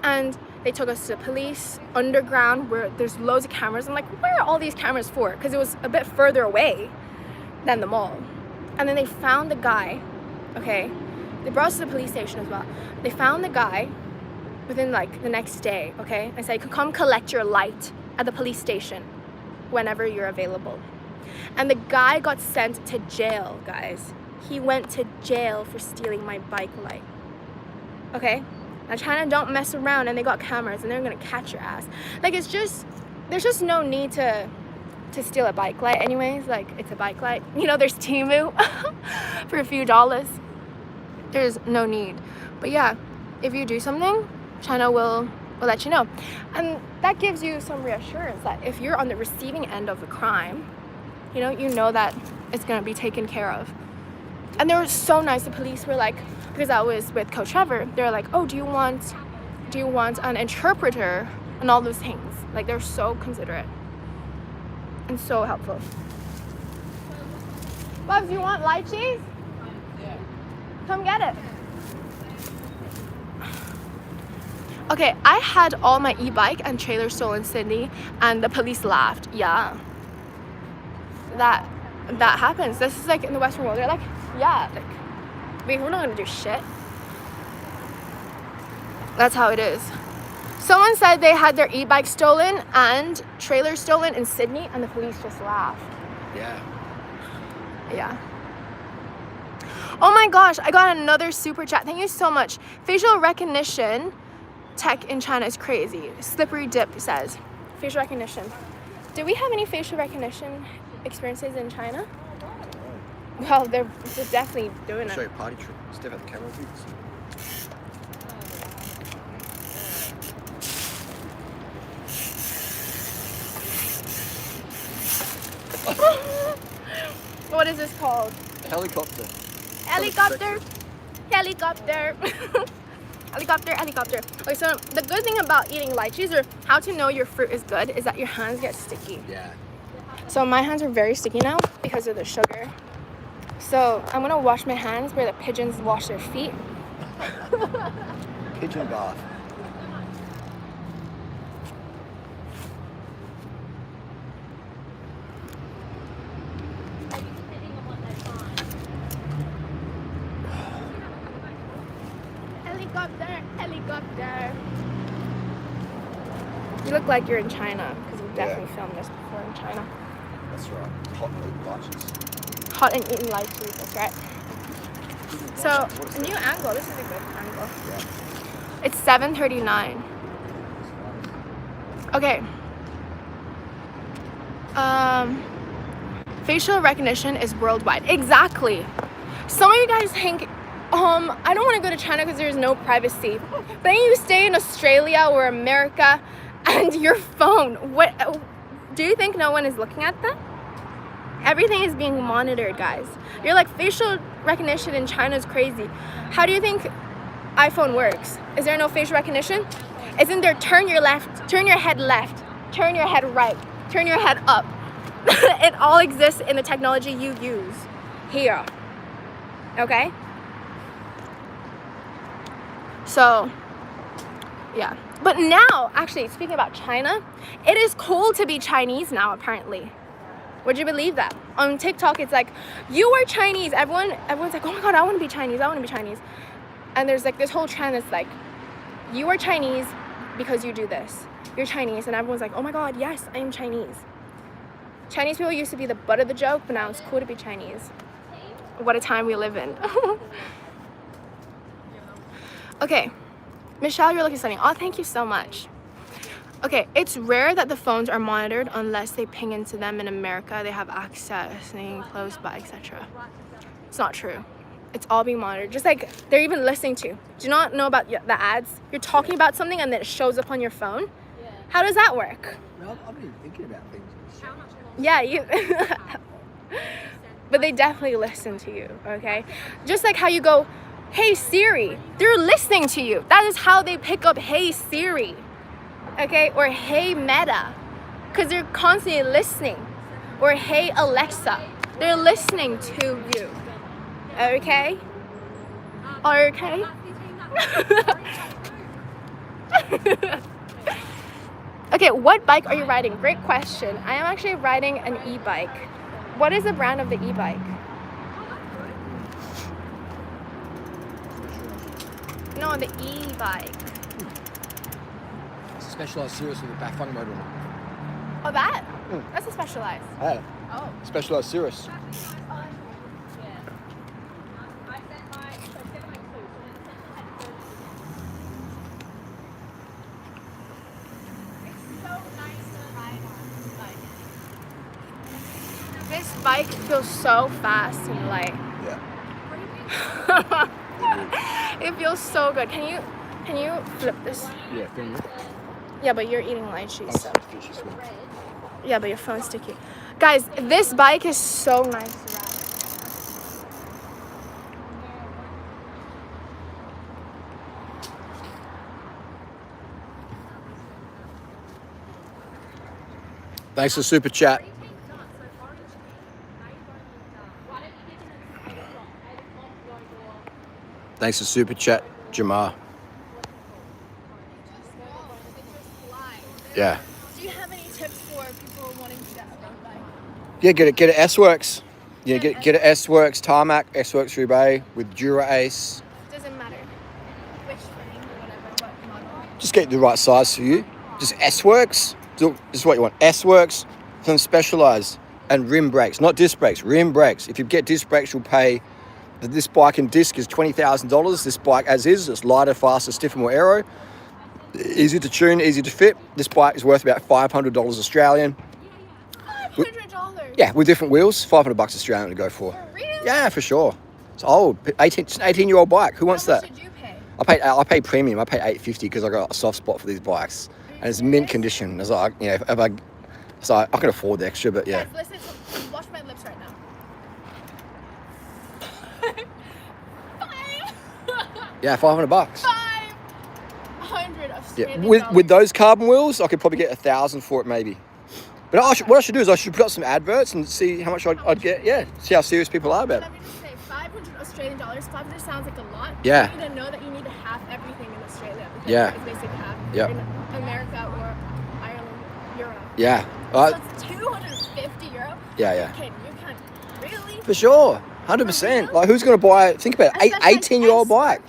And they took us to the police underground where there's loads of cameras. I'm like, where are all these cameras for? Because it was a bit further away than the mall. And then they found the guy, okay? They brought us to the police station as well. They found the guy within like the next day, okay? And said, come collect your light at the police station whenever you're available. And the guy got sent to jail, guys. He went to jail for stealing my bike light, okay? Now, China don't mess around, and they got cameras, and they're gonna catch your ass. Like, there's just no need to steal a bike light anyways. Like, it's a bike light. You know, there's Temu for a few dollars. There's no need. But yeah, if you do something, China will let you know. And that gives you some reassurance that if you're on the receiving end of a crime, you know that it's gonna be taken care of. And they were so nice. The police were like, because I was with Coach Trevor, they're like, oh, do you want an interpreter and all those things. Like, they're so considerate and so helpful. Bubs, you want lychees? Yeah. Come get it. Okay, I had all my e-bike and trailer stolen in Sydney, and the police laughed. Yeah. That happens. This is like in the Western world. They're like, yeah, like, we're not gonna do shit. That's how it is. Someone said they had their e-bike stolen and trailer stolen in Sydney, and the police just laughed. Yeah. Oh my gosh, I got another super chat. Thank you so much. Facial recognition tech in China is crazy. Slippery Dip says, facial recognition. Do we have any facial recognition experiences in China? Well, they're definitely doing I'll show you it. a party trick. Step out the camera, please. What is this called? Helicopter. Helicopter. Helicopter. Helicopter. Okay, so the good thing about eating lychees, or how to know your fruit is good, is that your hands get sticky. Yeah. So my hands are very sticky now because of the sugar. So I'm gonna wash my hands where the pigeons wash their feet. Pigeon bath. Helicopter. You look like you're in China because you've definitely filmed this before in China. That's right. Hot and eating lychees. Hot and eating lychees, that's right. So, a new angle. This is a good angle. Yeah. It's 7:39. Okay. Facial recognition is worldwide. Exactly. Some of you guys think, I don't want to go to China because there's no privacy. But then you stay in Australia or America, and your phone. What? Do you think no one is looking at that? Everything is being monitored, guys. You're like, facial recognition in China is crazy. How do you think iPhone works? Is there no facial recognition? Isn't there turn your left, turn your head left, turn your head right, turn your head up? It all exists in the technology you use here. Okay? So, yeah. But now, actually, speaking about China, it is cool to be Chinese now, apparently. Would you believe that? On TikTok, it's like, you are Chinese. Everyone's like, oh my God, I want to be Chinese. I want to be Chinese. And there's like this whole trend that's like, you are Chinese because you do this. You're Chinese. And everyone's like, oh my God, yes, I am Chinese. Chinese people used to be the butt of the joke, but now it's cool to be Chinese. What a time we live in. Okay. Michelle, you're looking stunning. Oh, thank you so much. Okay, it's rare that the phones are monitored unless they ping into them in America. They have access, being close by, etc. It's not true. It's all being monitored. Just like they're even listening to. Do you not know about the ads? You're talking about something and then it shows up on your phone. How does that work? No, I've been thinking about things. Yeah, you. But they definitely listen to you. Okay, just like how you go, "Hey Siri," they're listening to you. That is how they pick up "Hey Siri." Okay, or "Hey Meta," because they're constantly listening. Or "Hey Alexa," they're listening to you. Okay? Okay? Okay, what bike are you riding? Great question. I am actually riding an e-bike. What is the brand of the e-bike? No, the e-bike. Specialized Cirrus with a backfung motor on it. Oh, that? That's a Specialized. Yeah. Oh. Specialized Cirrus. This bike feels so fast and light. Yeah. It feels so good. Can you flip this? Yeah, film it. Yeah, but you're eating lychees, so. Fishy sweet. Yeah, but your phone's sticky. Guys, this bike is so nice to ride. Thanks for super chat. Thanks for super chat, Jamar. Yeah. Do you have any tips for people wanting to get a road bike? Yeah, get an S-Works. Yeah, get an S-Works Tarmac, S-Works Roubaix with Dura Ace. Doesn't matter which frame or whatever, what model. Just get the right size for you. Just S-Works. This is what you want. S-Works, some Specialized, and rim brakes. Not disc brakes, rim brakes. If you get disc brakes, you'll pay. This bike and disc is $20,000. This bike as is, it's lighter, faster, stiffer, more aero. Easy to tune, easy to fit. This bike is worth about $500 Australian. $500? Yeah, with different wheels, $500 Australian to go for. Really? Yeah, for sure. It's old. It's an 18-year-old bike. Who wants How much that? did you pay? I pay premium. I pay $850 because I got a soft spot for these bikes, and it's mint condition. It's like, you know, so I can afford the extra, but yeah. Guys, listen, watch my lips right now. Yeah, $500. 500 Australian Yeah, dollars. with those carbon wheels, I could probably get 1,000 for it maybe. But what I should do is I should put up some adverts and see how much I'd get. Yeah, see how serious people are about it. Let me just say, 500 Australian dollars. 500 sounds like a lot. Yeah. You need to know that you need to have everything in Australia. Because Yeah. it's basically half Yeah. in America or Ireland, Europe. Yeah. So it's 250 euro. Yeah. You can't really. For sure. 100%. Like, who's going to buy, think about it, 18-year-old bike.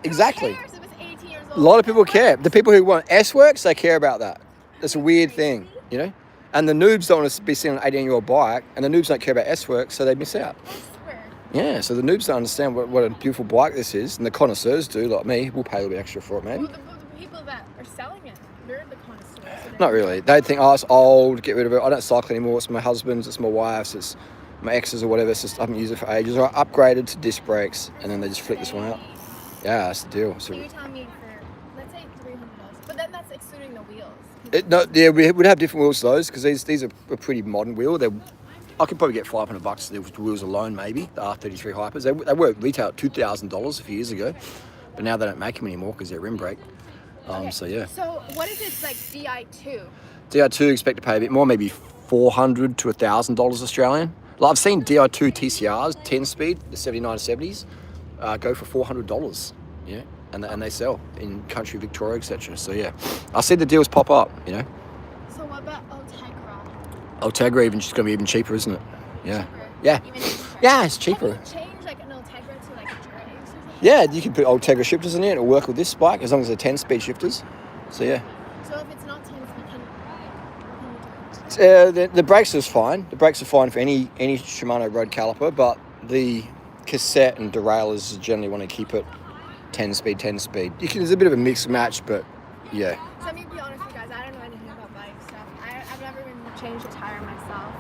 Exactly. Who cares if it's 18 years old? A lot of people care. The people who want S-Works, they care about that. That's a weird thing, you know? And the noobs don't want to be seeing an 18-year-old bike, and the noobs don't care about S-Works, so they miss out. I swear. Yeah, so the noobs don't understand what a beautiful bike this is, and the connoisseurs do, like me. We'll pay a little bit extra for it, maybe. Well, the people that are selling it, they're the connoisseurs. So Not really. They'd think, oh, it's old, get rid of it. I don't cycle anymore. It's my husband's, it's my wife's, it's my ex's or whatever. It's just, I haven't used it for ages. Or I upgraded to disc brakes, and then they just flick this one out. Yeah, that's the deal. So, So you're telling me for, let's say $300, but then that's excluding the wheels. we'd have different wheels to those because these are a pretty modern wheel. I could probably get $500 for the wheels alone, maybe the R33 Hypers. They were retail at $2,000 a few years ago, but now they don't make them anymore because they're rim brake. So yeah. So what if it's like DI2? DI2 expect to pay a bit more, maybe $400 to $1,000 Australian. Like I've seen DI2 TCRs, 10-speed, the 79-70s, go for $400. Yeah, and they sell in country Victoria, etc. So yeah, I see the deals pop up. You know. So what about Ultegra? Ultegra even just going to be even cheaper, isn't it? Yeah. Cheaper? Yeah. Even cheaper? Yeah, it's cheaper. Can you change like an Ultegra to like a Drake or something? Yeah, you can put Ultegra shifters in it. It'll work with this bike as long as they're 10-speed shifters. So yeah. So if it's not 10 speed, can you do it? The brakes is fine. The brakes are fine for any Shimano road caliper, but the cassette and derailleurs generally want to keep it 10-speed. There's a bit of a mix match, but yeah. So let me be honest with you guys, I don't know anything about bike stuff. I've never even changed a tire myself.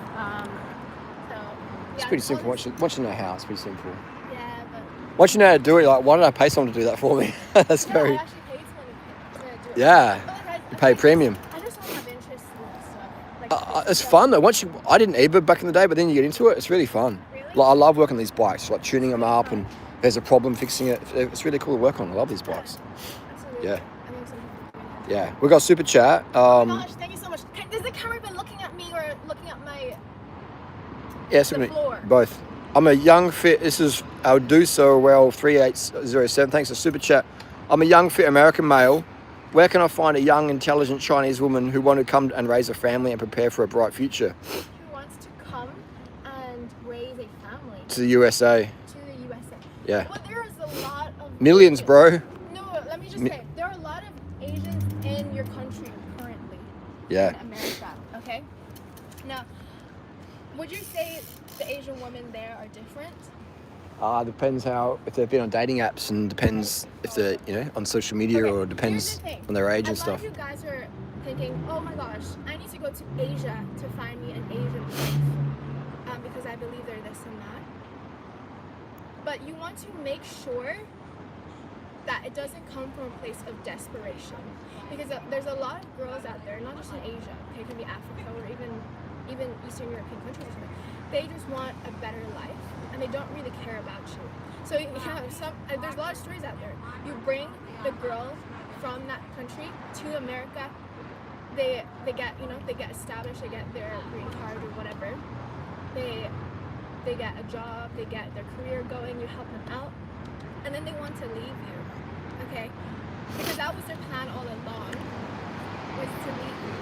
So yeah, It's pretty simple. Once you know how, it's pretty simple. Yeah, but Once you know how to do it, like, why did I pay someone to do that for me? That's no, very. I actually paid someone to do it. Yeah. But like, You pay premium. I just don't have interest in this stuff. Like, It's fun though. I didn't either back in the day, but then you get into it, it's really fun. Really? Like I love working on these bikes, like tuning them up, and if there's a problem, fixing it. It's really cool to work on. I love these bikes. Absolutely. Yeah. I think some people do it. Yeah, we got super chat. Oh my gosh, thank you so much. Has the camera been looking at me or looking at my Yeah, the floor? both. I'm a young fit. This is I'll do so well 3807. Thanks for super chat. I'm a young fit American male. Where can I find a young, intelligent Chinese woman who want to come and raise a family and prepare for a bright future? Who wants to come and raise a family To the USA. to the USA? Yeah. Well, there is a lot of Millions, Asians. bro. No, let me just say, there are a lot of Asians in your country currently. Yeah. In America, okay? Now, would you say the Asian women there are different? Depends if they've been on dating apps, and depends if they're on social media, Okay, or here's depends the thing. on their age A and lot stuff. of you guys are thinking, oh my gosh, I need to go to Asia to find me an Asian wife because I believe they're this and that. But you want to make sure that it doesn't come from a place of desperation, because there's a lot of girls out there, not just in Asia, okay, it can be Africa or even Eastern European countries or something. They just want a better life and they don't really care about you. So you have there's a lot of stories out there. You bring the girl from that country to America, they get they get established, they get their green card or whatever. They get a job, they get their career going, you help them out, and then they want to leave you, okay? Because that was their plan all along, was to leave you.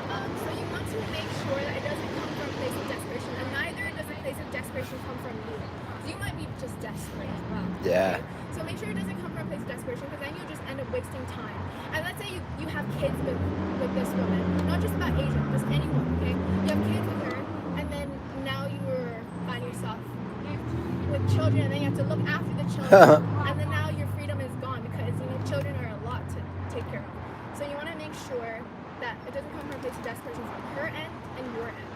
So you want to make sure that it doesn't come from a place of desperation, and neither does a place of desperation come from you. So you might be just desperate as well. Yeah. Okay? So make sure it doesn't come from a place of desperation, because then you'll just end up wasting time. And let's say you have kids with this woman, not just about Asian, just anyone, okay? You have kids with her, and then now you find yourself with children, and then you have to look after the children, and then now your freedom is gone, because children are a lot to take care of. So you want to make sure that it doesn't come from a place of desperation from her end and your end.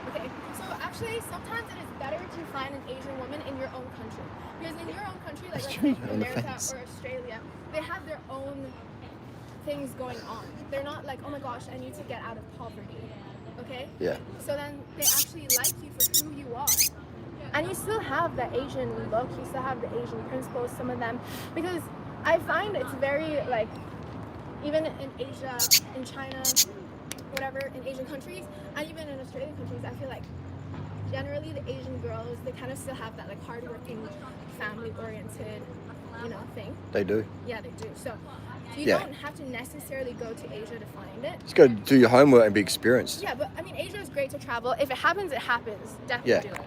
Okay, so actually sometimes it is better to find an Asian woman in your own country. Because in your own country, like let's say On the America fence. or Australia, they have their own things going on. They're not like, oh my gosh, I need to get out of poverty. Okay? Yeah. So then they actually like you for who you are. And you still have the Asian look, you still have the Asian principles, some of them. Because I find it's very like, even in Asia, in China, whatever, in Asian countries, and even in Australian countries, I feel like generally the Asian girls, they kind of still have that like hardworking, family-oriented, you know, thing. They do. Yeah, they do. So you Yeah. don't have to necessarily go to Asia to find it. Just go do your homework and be experienced. Yeah, but I mean, Asia is great to travel. If it happens, it happens. Definitely Yeah. do it.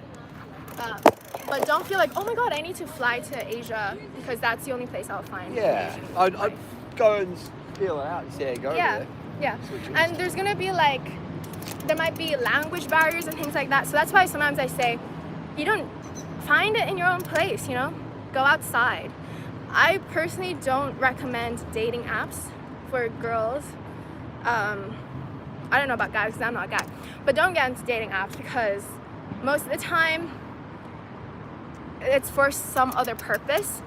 But don't feel like, oh my god, I need to fly to Asia because that's the only place I'll find. Yeah. Asian I'd life. go and feel it out and see how you go. Yeah, There. yeah. See what you And there's gonna be like, there might be language barriers and things like that. So that's why sometimes I say, you don't find it in your own place, you know? Go outside. I personally don't recommend dating apps for girls. I don't know about guys because I'm not a guy. But don't get into dating apps because most of the time it's for some other purpose.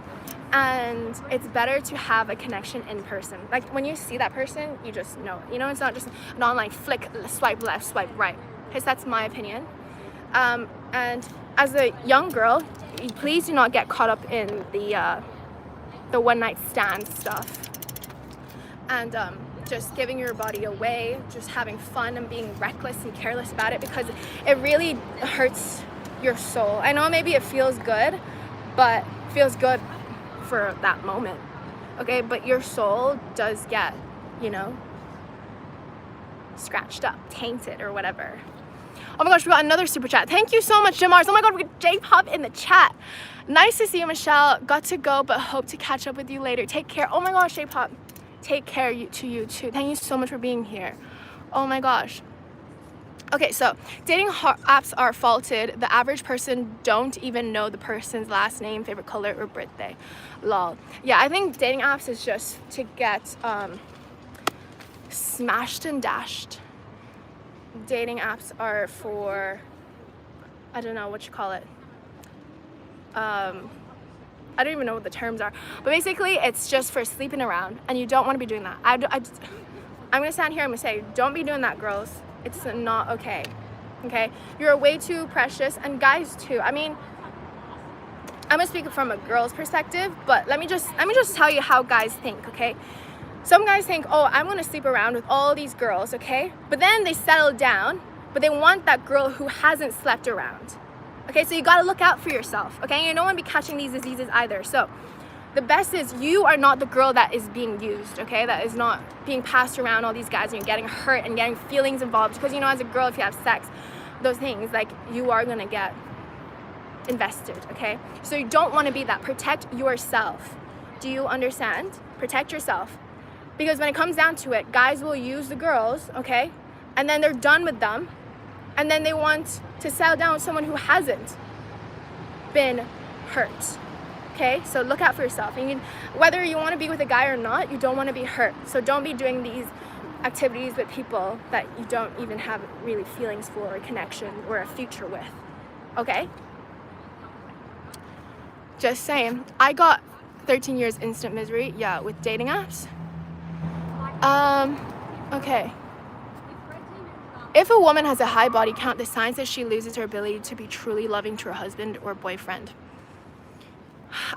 And it's better to have a connection in person. Like when you see that person, you just know it. You know, it's not just an online flick, swipe left, swipe right. Because that's my opinion. And as a young girl, please do not get caught up in the one night stand stuff. And just giving your body away, just having fun and being reckless and careless about it because it really hurts your soul. I know maybe it feels good, but it feels good for that moment, okay? But your soul does get, you know, scratched up, tainted or whatever. Oh my gosh, we got another super chat. Thank you so much, Jamars. Oh my god, we got J-Pop in the chat. Nice to see you, Michelle. Got to go, but hope to catch up with you later. Take care. Oh my gosh, J-Pop. Take care to you too. Thank you so much for being here. Oh my gosh. Okay, so dating apps are faulted. The average person don't even know the person's last name, favorite color, or birthday. Lol. Yeah, I think dating apps is just to get smashed and dashed. Dating apps are for, I don't know what you call it. I don't even know what the terms are. But basically, it's just for sleeping around, and you don't want to be doing that. I'm going to stand here and I'm going to say, don't be doing that, girls. It's not okay. Okay? You're way too precious, and guys too. I mean, I'm going to speak from a girl's perspective, but let me just tell you how guys think, okay? Some guys think, oh, I'm going to sleep around with all these girls, okay? But then they settle down, but they want that girl who hasn't slept around. Okay, so you got to look out for yourself, okay? You don't want to be catching these diseases either. So the best is you are not the girl that is being used, okay? That is not being passed around all these guys and you're getting hurt and getting feelings involved. Because, you know, as a girl, if you have sex, those things, like, you are going to get invested, okay? So you don't want to be that. Protect yourself. Do you understand? Protect yourself. Because when it comes down to it, guys will use the girls, okay? And then they're done with them. And then they want to settle down with someone who hasn't been hurt. Okay, so look out for yourself. And whether you want to be with a guy or not, you don't want to be hurt. So don't be doing these activities with people that you don't even have really feelings for or a connection or a future with. Okay? Just saying. I got 13 years instant misery, yeah, with dating apps. Okay. If a woman has a high body count, the signs that she loses her ability to be truly loving to her husband or boyfriend.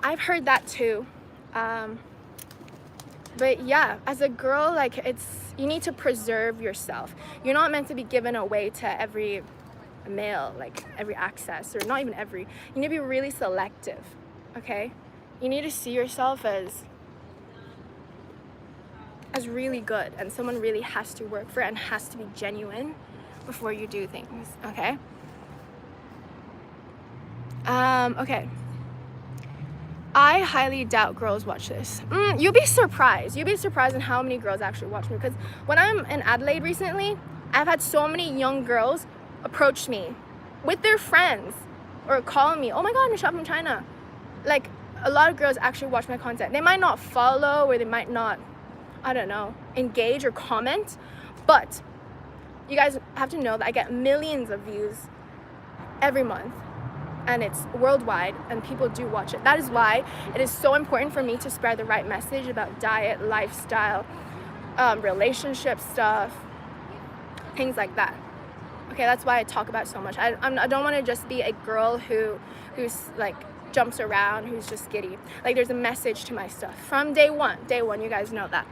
I've heard that too. But yeah, as a girl, like, you need to preserve yourself. You're not meant to be given away to every male, like every access, or not even every. You need to be really selective, okay? You need to see yourself as really good, and someone really has to work for it and has to be genuine before you do things, okay? Okay. I highly doubt girls watch this. You'll be surprised. You'll be surprised in how many girls actually watch me. Because when I'm in Adelaide recently, I've had so many young girls approach me with their friends or call me, oh my god, Michelle from China. Like, a lot of girls actually watch my content. They might not follow or they might not, I don't know, engage or comment, but You guys have to know that I get millions of views every month, and it's worldwide, and people do watch it. That is why it is so important for me to spread the right message about diet, lifestyle, relationship stuff, things like that. Okay, that's why I talk about it so much. I don't want to just be a girl who's like jumps around, who's just giddy. Like, there's a message to my stuff from day one. You guys know that.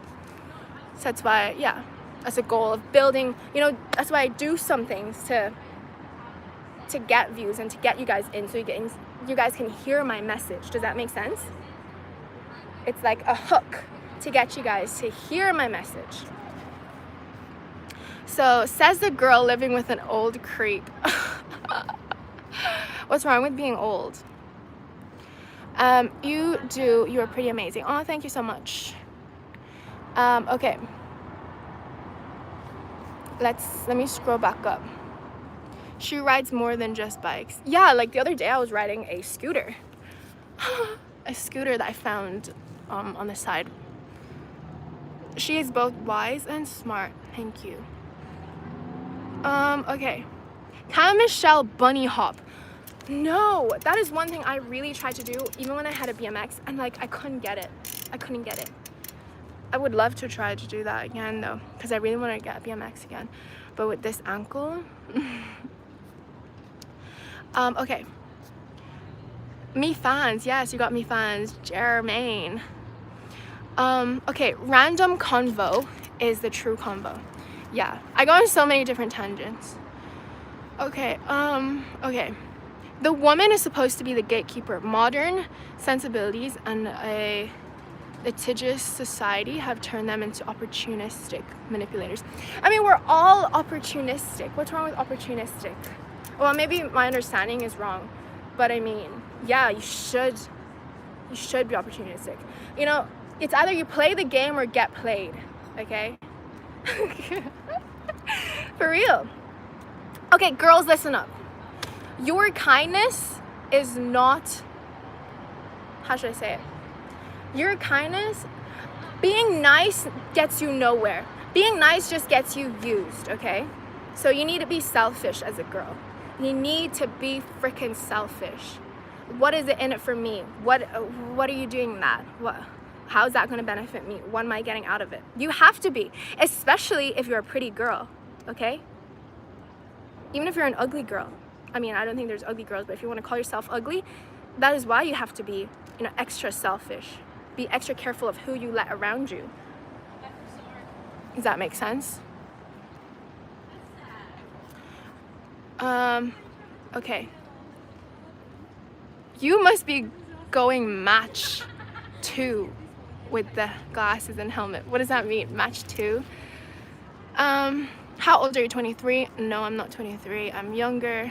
So that's why, yeah, that's a goal of building, you know, that's why I do some things to get views and to get you guys in, so you guys can hear my message. Does that make sense? It's like a hook to get you guys to hear my message. So, says the girl living with an old creep. What's wrong with being old? You are pretty amazing. Oh, thank you so much. Okay. Let me scroll back up. She rides more than just bikes. Yeah, like the other day I was riding a scooter. A scooter that I found on the side. She is both wise and smart. Thank you. Okay. Can Michelle bunny hop? No, that is one thing I really tried to do, even when I had a BMX, and like I couldn't get it. I would love to try to do that again though, because I really want to get a BMX again. But with this ankle. Okay. Me fans, yes, you got me fans. Jermaine. Okay, random convo is the true convo. Yeah, I go on so many different tangents. Okay, okay. The woman is supposed to be the gatekeeper. Modern sensibilities and a litigious society have turned them into opportunistic manipulators. I mean, we're all opportunistic. What's wrong with opportunistic? Well, maybe my understanding is wrong, but I mean, yeah, you should be opportunistic. You know, it's either you play the game or get played, okay? For real. Okay, girls, listen up. Your kindness is not, how should I say it? Your kindness, being nice gets you nowhere. Being nice just gets you used, okay? So you need to be selfish as a girl. You need to be freaking selfish. What is it in it for me? What are you doing that? How is that going to benefit me? What am I getting out of it? You have to be, especially if you're a pretty girl, okay? Even if you're an ugly girl. I mean, I don't think there's ugly girls, but if you want to call yourself ugly, that is why you have to be, you know, extra selfish. Be extra careful of who you let around you. Does that make sense? Okay. You must be going match 2 with the glasses and helmet. What does that mean? Match 2? How old are you? 23? No, I'm not 23. I'm younger.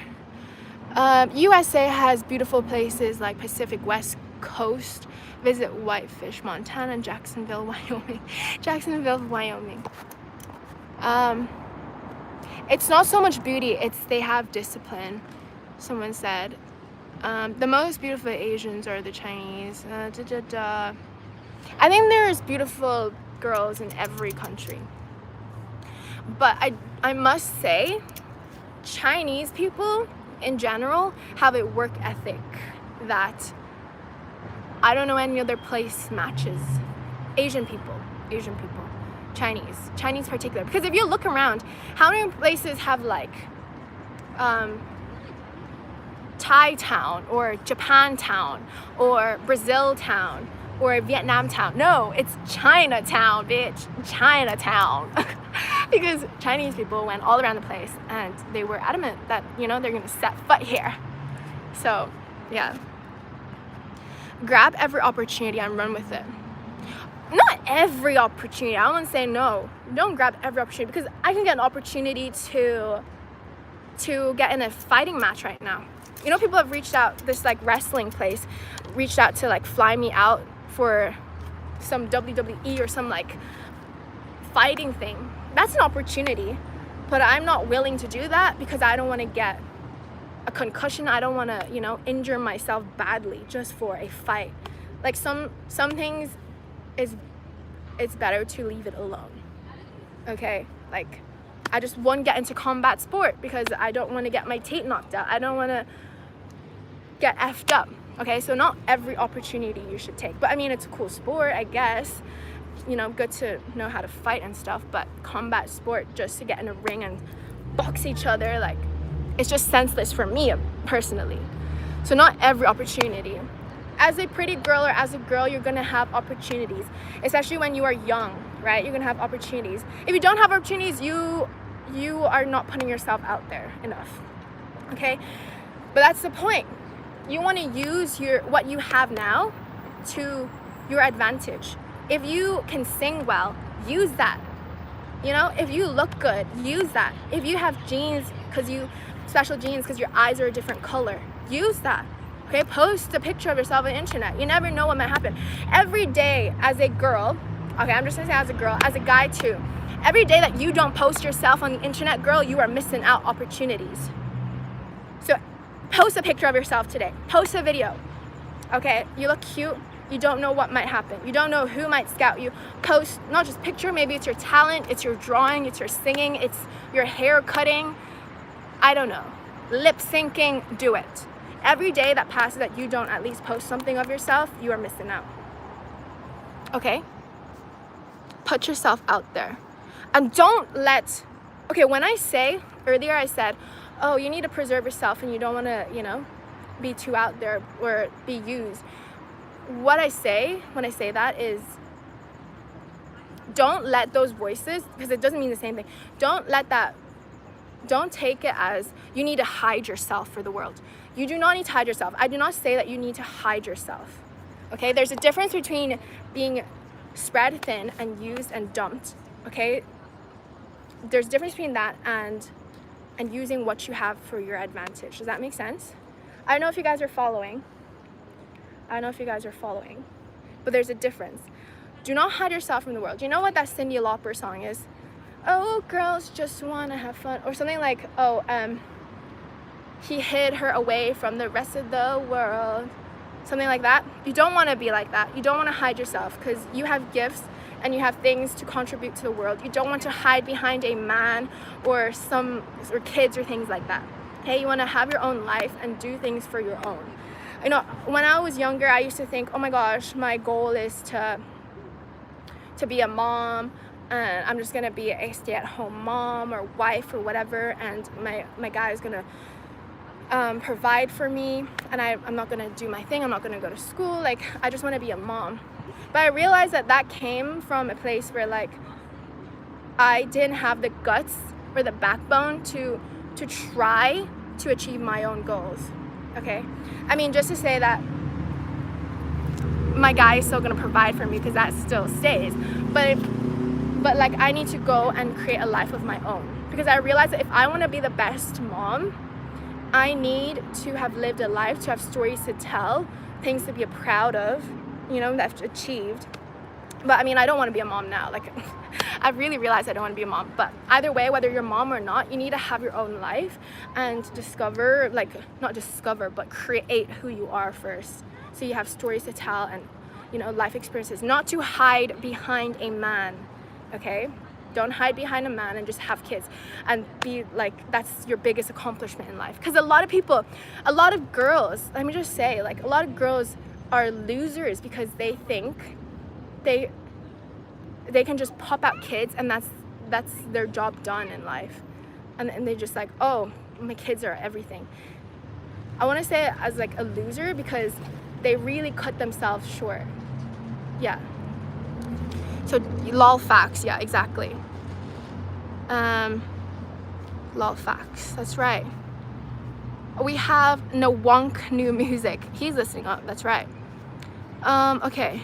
USA has beautiful places like Pacific West Coast. Visit Whitefish, Montana, and Jacksonville, Wyoming. It's not so much beauty, it's they have discipline, someone said. The most beautiful Asians are the Chinese. I think there's beautiful girls in every country. But I must say, Chinese people in general have a work ethic that I don't know any other place matches. Asian people, Chinese particular. Because if you look around, how many places have like Thai town or Japan town or Brazil town or Vietnam town? No, it's Chinatown, bitch. Chinatown. Because Chinese people went all around the place and they were adamant that, you know, they're gonna set foot here. So, yeah. Grab every opportunity and run with it. Not every opportunity. I don't want to say no. Don't grab every opportunity, because I can get an opportunity to get in a fighting match right now. You know, people have reached out, this like wrestling place reached out to like fly me out for some WWE or some like fighting thing. That's an opportunity, but I'm not willing to do that because I don't want to get a concussion. I don't want to, you know, injure myself badly just for a fight. Like some things it's better to leave it alone. Okay? Like I just won't get into combat sport because I don't want to get my teeth knocked out. I don't want to get effed up. Okay, so not every opportunity you should take. But I mean, it's a cool sport, I guess. You know, good to know how to fight and stuff. But combat sport, just to get in a ring and box each other, like, it's just senseless for me personally. So not every opportunity. As a pretty girl or as a girl, you're gonna have opportunities, especially when you are young, right? You're gonna have opportunities. If you don't have opportunities, you are not putting yourself out there enough. Okay, but that's the point. You want to use what you have now to your advantage. If you can sing well, use that. You know, if you look good, use that. If you have special genes because your eyes are a different color, use that. Okay, post a picture of yourself on the internet. You never know what might happen. Every day as a girl, okay, I'm just gonna say as a girl, as a guy too, every day that you don't post yourself on the internet, girl, you are missing out opportunities. So post a picture of yourself today. Post a video. Okay, you look cute. You don't know what might happen. You don't know who might scout you. Post not just picture, maybe it's your talent, it's your drawing, it's your singing, it's your hair cutting. I don't know. Lip syncing, do it. Every day that passes that you don't at least post something of yourself, you are missing out. Okay? Put yourself out there. And don't let, okay, when I say, earlier I said, oh, you need to preserve yourself and you don't want to, you know, be too out there or be used. What I say when I say that is, don't let those voices, because it doesn't mean the same thing, don't take it as you need to hide yourself for the world. You do not need to hide yourself. I do not say that you need to hide yourself. Okay, there's a difference between being spread thin and used and dumped. Okay, there's a difference between that and using what you have for your advantage. Does that make sense? I don't know if you guys are following. But there's a difference. Do not hide yourself from the world. You know what that Cyndi Lauper song is? Oh, girls just want to have fun. Or something like, he hid her away from the rest of the world. Something like that. You don't want to be like that. You don't want to hide yourself because you have gifts and you have things to contribute to the world. You don't want to hide behind a man or kids or things like that. Okay, you want to have your own life and do things for your own. You know, when I was younger, I used to think, oh my gosh, my goal is to be a mom, and I'm just gonna be a stay-at-home mom or wife or whatever, and my guy is gonna provide for me, and I'm not gonna do my thing. I'm not gonna go to school. Like, I just want to be a mom. But I realized that came from a place where, like, I didn't have the guts or the backbone to try to achieve my own goals. Okay, I mean, just to say that my guy is still gonna provide for me because that still stays, but like, I need to go and create a life of my own, because I realized that if I want to be the best mom, I need to have lived a life, to have stories to tell, things to be proud of, you know, that I've achieved. But I mean, I don't want to be a mom now. Like, I've really realized I don't want to be a mom. But either way, whether you're a mom or not, you need to have your own life and discover, like, not discover, but create who you are first. So you have stories to tell and, you know, life experiences. Not to hide behind a man, okay? Don't hide behind a man and just have kids and be like, that's your biggest accomplishment in life. Because a lot of girls, let me just say, like, a lot of girls are losers because they think they can just pop out kids and that's their job done in life, and they just like, oh, my kids are everything. I want to say it as like a loser because they really cut themselves short. Yeah. So lol facts, yeah, exactly. Lol facts, that's right. We have no wonk new music. He's listening up, that's right. Okay.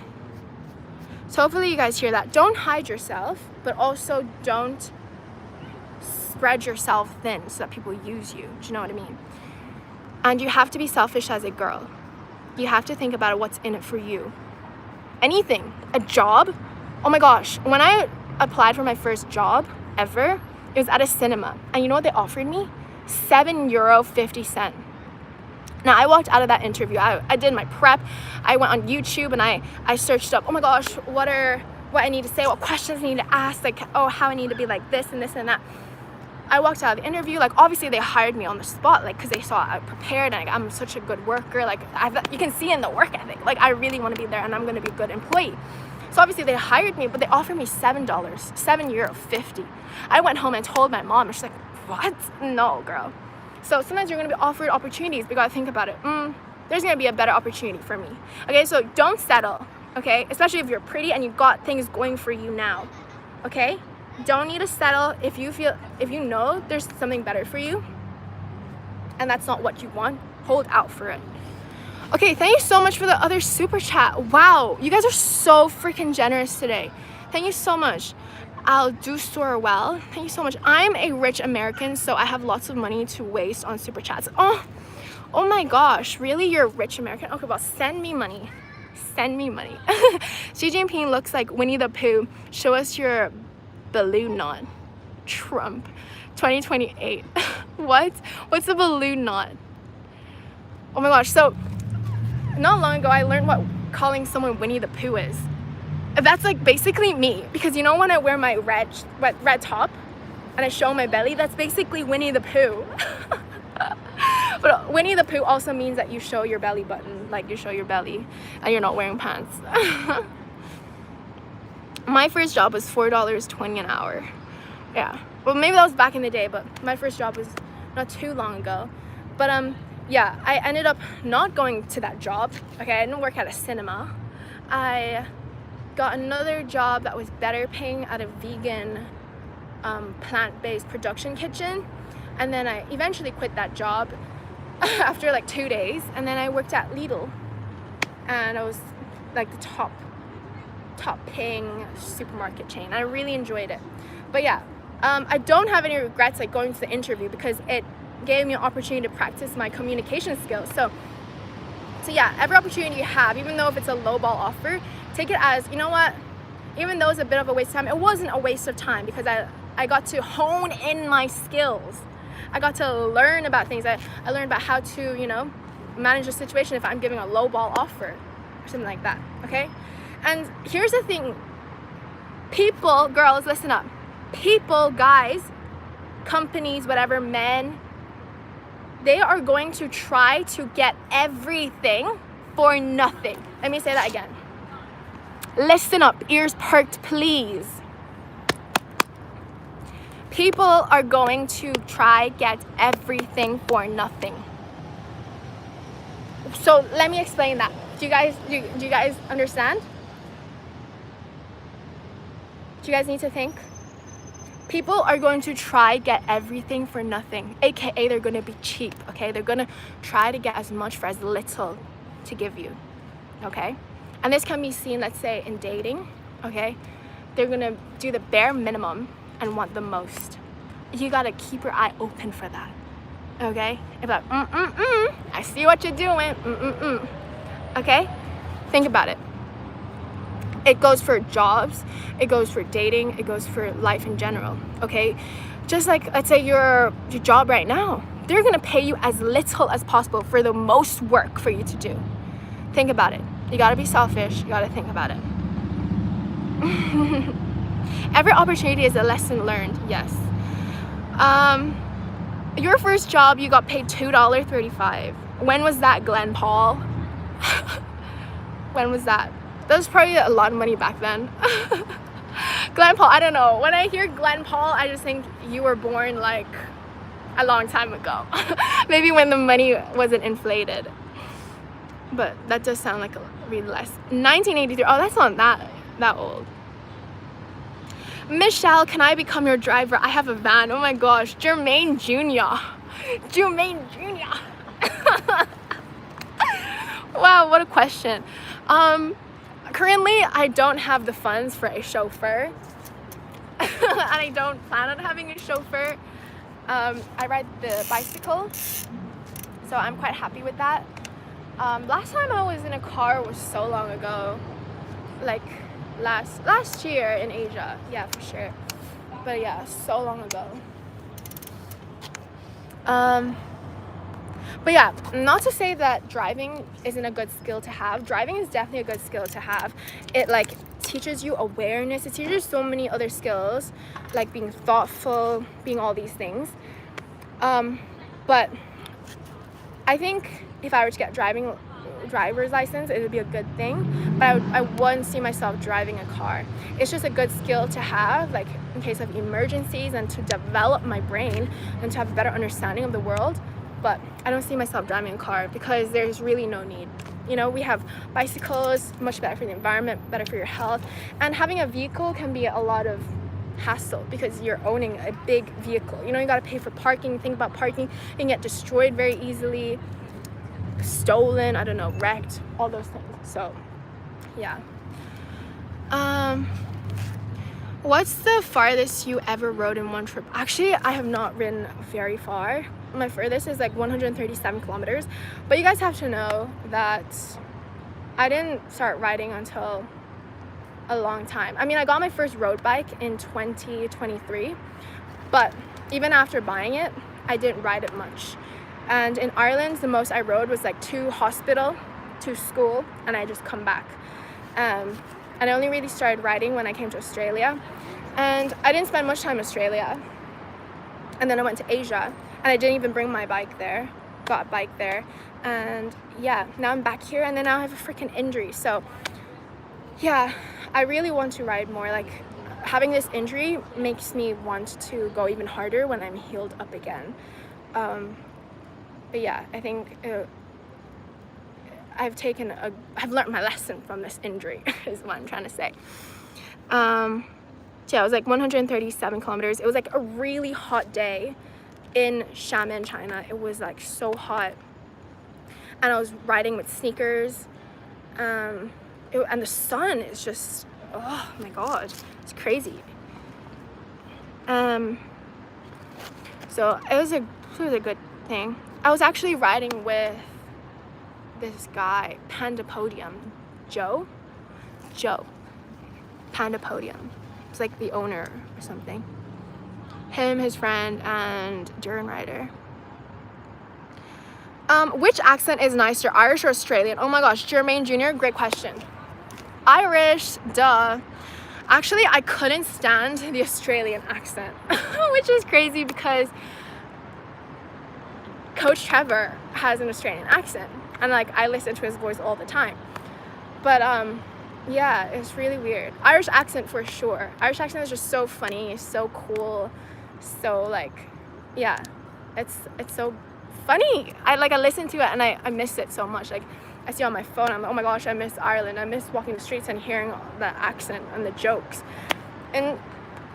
So hopefully you guys hear that. Don't hide yourself, but also don't spread yourself thin so that people use you. Do you know what I mean? And you have to be selfish as a girl. You have to think about what's in it for you. Anything. A job. Oh my gosh. When I applied for my first job ever, it was at a cinema. And you know what they offered me? €7.50. Now, I walked out of that interview. I did my prep. I went on YouTube and I searched up, oh my gosh, what I need to say, what questions I need to ask, like, oh, how I need to be like this and this and that. I walked out of the interview, like obviously they hired me on the spot, like because they saw I prepared and like, I'm such a good worker, like you can see in the work ethic, like I really want to be there and I'm going to be a good employee. So obviously they hired me, but they offered me €7.50. I went home and told my mom, and she's like, what? No, girl. So sometimes you're going to be offered opportunities, but you got to think about it. There's going to be a better opportunity for me. Okay, so don't settle, okay? Especially if you're pretty and you've got things going for you now, okay? Don't need to settle if you know there's something better for you and that's not what you want. Hold out for it. Okay, thank you so much for the other super chat. Wow, you guys are so freaking generous today. Thank you so much. I'll do store well. Thank you so much. I'm a rich American, so I have lots of money to waste on super chats. Oh my gosh, really? You're a rich American? Okay, well, send me money. Send me money. Xi Jinping looks like Winnie the Pooh. Show us your balloon knot. Trump 2028. What's a balloon knot? Oh my gosh, so not long ago I learned what calling someone Winnie the Pooh is. That's like basically me, because you know when I wear my red top and I show my belly, that's basically Winnie the Pooh. But Winnie the Pooh also means that you show your belly button, like you show your belly and you're not wearing pants. My first job was $4.20 an hour. Yeah, well maybe that was back in the day, but my first job was not too long ago. But yeah, I ended up not going to that job. Okay, I didn't work at a cinema. I got another job that was better paying at a vegan plant-based production kitchen, and then I eventually quit that job after like 2 days, and then I worked at Lidl, and I was like the top paying supermarket chain. I really enjoyed it. But yeah, I don't have any regrets like going to the interview, because it gave me an opportunity to practice my communication skills. So yeah, every opportunity you have, even though if it's a lowball offer, take it as, you know what, even though it's a bit of a waste of time, it wasn't a waste of time, because I got to hone in my skills. I got to learn about things. I learned about how to, you know, manage a situation if I'm giving a lowball offer or something like that, okay? And here's the thing, people, girls, listen up. People, guys, companies, whatever, men, they are going to try to get everything for nothing. Let me say that again. Listen up, ears perked, please. People are going to try get everything for nothing. So let me explain that. Do you guys understand? Do you guys need to think? People are going to try get everything for nothing, aka they're going to be cheap, okay? They're going to try to get as much for as little to give you, okay? And this can be seen, let's say, in dating, okay? They're going to do the bare minimum and want the most. You got to keep your eye open for that, okay? If like, I see what you're doing, okay? Think about it. It goes for jobs, it goes for dating, it goes for life in general, okay? Just like, let's say your job right now, they're gonna pay you as little as possible for the most work for you to do. Think about it. You gotta be selfish, you gotta think about it. Every opportunity is a lesson learned, yes. Your first job, you got paid $2.35. When was that, Glenn Paul? When was that? That was probably a lot of money back then. Glenn Paul, I don't know. When I hear Glenn Paul, I just think you were born like a long time ago. Maybe when the money wasn't inflated. But that does sound like a really less. 1983, oh, that's not that old. Michelle, can I become your driver? I have a van. Oh my gosh, Jermaine Jr. Jermaine Jr. Wow, what a question. Currently, I don't have the funds for a chauffeur, and I don't plan on having a chauffeur. I ride the bicycle, so I'm quite happy with that. Last time I was in a car was so long ago, like last year in Asia, yeah, for sure. But yeah, so long ago. But yeah, not to say that driving isn't a good skill to have. Driving is definitely a good skill to have. It like teaches you awareness. It teaches so many other skills, like being thoughtful, being all these things. But I think if I were to get driver's license, it would be a good thing, but I wouldn't see myself driving a car. It's just a good skill to have, like in case of emergencies, and to develop my brain and to have a better understanding of the world. But I don't see myself driving a car because there's really no need. You know, we have bicycles, much better for the environment, better for your health, and having a vehicle can be a lot of hassle because you're owning a big vehicle. You know, you got to pay for parking. Think about parking. You can get destroyed very easily, stolen, I don't know, wrecked, all those things. So yeah. What's the farthest you ever rode in one trip? Actually, I have not ridden very far. My furthest is like 137 kilometers, but you guys have to know that I didn't start riding until a long time. I mean, I got my first road bike in 2023, but even after buying it, I didn't ride it much. And in Ireland, the most I rode was like to hospital, to school, and I just come back. And I only really started riding when I came to Australia. And I didn't spend much time in Australia. And then I went to Asia, and I didn't even bring my bike there. Got a bike there. And yeah, now I'm back here, and then now I have a freaking injury. So yeah, I really want to ride more. Like, having this injury makes me want to go even harder when I'm healed up again. But yeah, I think I've learned my lesson from this injury is what I'm trying to say. So yeah, it was like 137 kilometers. It was like a really hot day in Xiamen, China. It was like so hot, and I was riding with sneakers, and the sun is just, oh my god, it's crazy. So it was a good thing. I was actually riding with this guy, Pandapodium, Joe, Pandapodium. It's like the owner or something. Him, his friend, and Duran rider. Which accent is nicer, Irish or Australian? Oh my gosh, Jermaine Jr., great question. Irish, duh. Actually, I couldn't stand the Australian accent, which is crazy because Coach Trevor has an Australian accent, and like I listen to his voice all the time. But yeah, it's really weird. Irish accent for sure. Irish accent is just so funny, so cool, so like, yeah, it's so funny. I listen to it and I miss it so much. Like, I see it on my phone, I'm like, oh my gosh, I miss Ireland. I miss walking the streets and hearing the accent and the jokes. And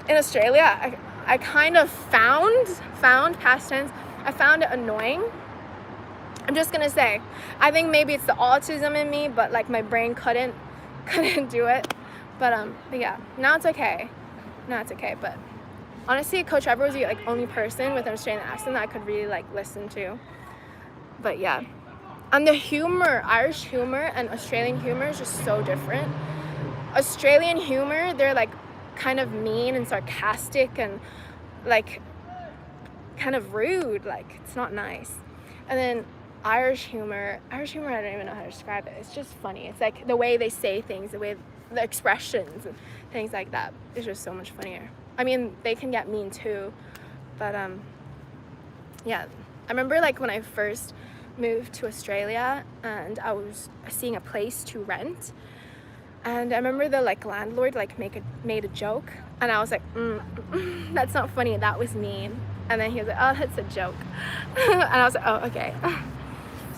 in Australia, I kind of found past tense, I found it annoying. I'm just gonna say, I think maybe it's the autism in me, but like my brain couldn't do it. But yeah, now it's okay. But honestly, Coach Trevor was the like only person with an Australian accent that I could really like listen to. But yeah, and the humor, Irish humor and Australian humor is just so different. Australian humor, they're like kind of mean and sarcastic and like kind of rude, like it's not nice. And then Irish humor, I don't even know how to describe it. It's just funny. It's like the way they say things, the expressions and things like that. It's just so much funnier. I mean, they can get mean too, but yeah. I remember like when I first moved to Australia and I was seeing a place to rent, and I remember the like landlord like made a joke, and I was like, that's not funny, that was mean. And then he was like, oh, that's a joke. And I was like, oh, okay.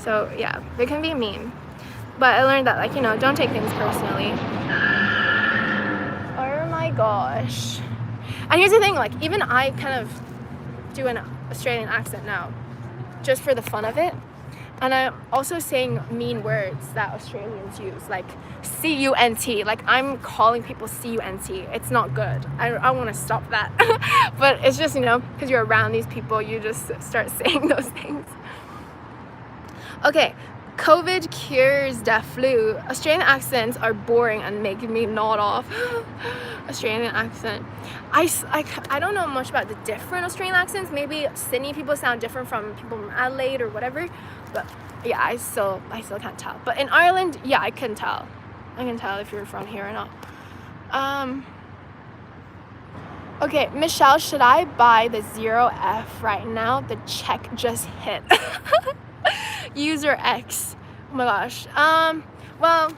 So yeah, they can be mean, but I learned that, like, you know, don't take things personally. Oh my gosh. And here's the thing, like, even I kind of do an Australian accent now just for the fun of it, and I'm also saying mean words that Australians use, like C-U-N-T. Like, I'm calling people C-U-N-T. It's not good. I want to stop that. But it's just, you know, because you're around these people, you just start saying those things. Okay, COVID cures the flu. Australian accents are boring and making me nod off. Australian accent. I don't know much about the different Australian accents. Maybe Sydney people sound different from people from Adelaide or whatever. But yeah, I still can't tell. But in Ireland, yeah, I can tell. I can tell if you're from here or not. Okay, Michelle, should I buy the 0F right now? The check just hit. User X. Oh my gosh. Well,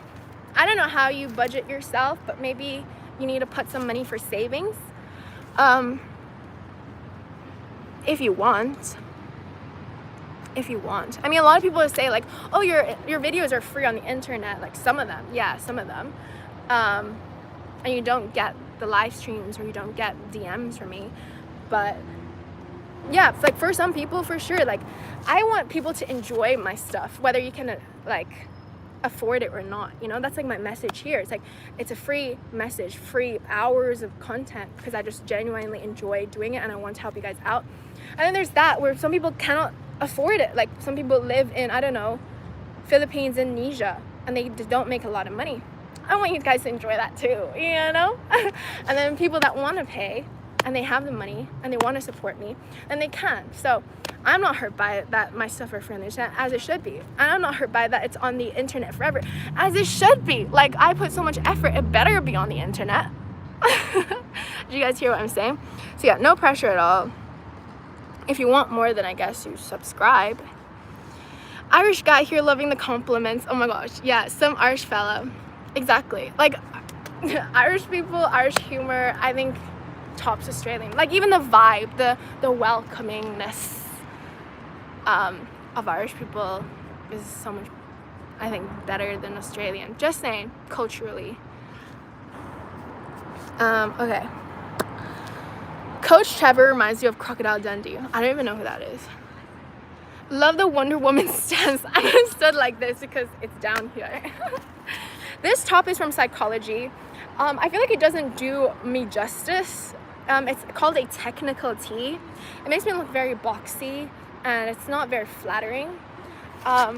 I don't know how you budget yourself, but maybe you need to put some money for savings. If you want. I mean, a lot of people say like, oh, your videos are free on the internet. Like some of them, yeah, some of them. And you don't get the live streams or you don't get DMs from me. But yeah, it's like for some people, for sure. Like I want people to enjoy my stuff, whether you can like afford it or not. You know, that's like my message here. It's like it's a free message, free hours of content, because I just genuinely enjoy doing it and I want to help you guys out. And then there's that where some people cannot afford it. Like some people live in, I don't know, Philippines, Indonesia, and they don't make a lot of money. I want you guys to enjoy that too, you know? And then people that want to pay and they have the money and they want to support me and they can. So I'm not hurt by it that my stuff are free on the internet, as it should be. And I'm not hurt by that it's on the internet forever, as it should be. Like I put so much effort, it better be on the internet. Did you guys hear what I'm saying? So yeah, no pressure at all. If you want more, then I guess you subscribe. Irish guy here loving the compliments. Oh my gosh, yeah, some Irish fella. Exactly. Like Irish people, Irish humor, I think tops Australian. Like even the vibe, the welcomingness of Irish people is so much, I think, better than Australian. Just saying, culturally. Okay. Coach Trevor reminds you of Crocodile Dundee. I don't even know who that is. Love the Wonder Woman stance. I stood like this because it's down here. This top is from Psychology. I feel like it doesn't do me justice. It's called a technical tee. It makes me look very boxy and it's not very flattering. But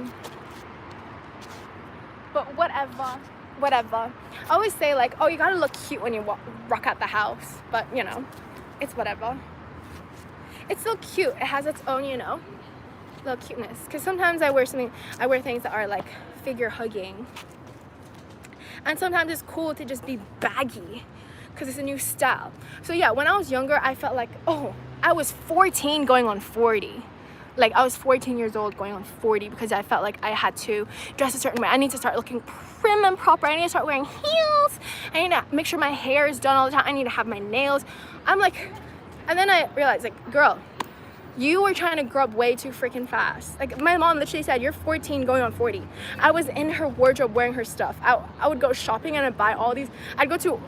whatever. I always say like, oh, you gotta look cute when you rock out the house. But you know, it's whatever. It's still cute. It has its own, you know, little cuteness. Because sometimes I wear things that are like figure hugging. And sometimes it's cool to just be baggy because it's a new style. So yeah, when I was younger, I felt like, oh, I was 14 going on 40. Like I was 14 years old going on 40 because I felt like I had to dress a certain way. I need to start looking prim and proper. I need to start wearing heels. I need to make sure my hair is done all the time. I need to have my nails. I'm like, and then I realized like, girl, you were trying to grow up way too freaking fast. Like my mom literally said, you're 14 going on 40. I was in her wardrobe wearing her stuff. I would go shopping and I'd buy all these. I'd go to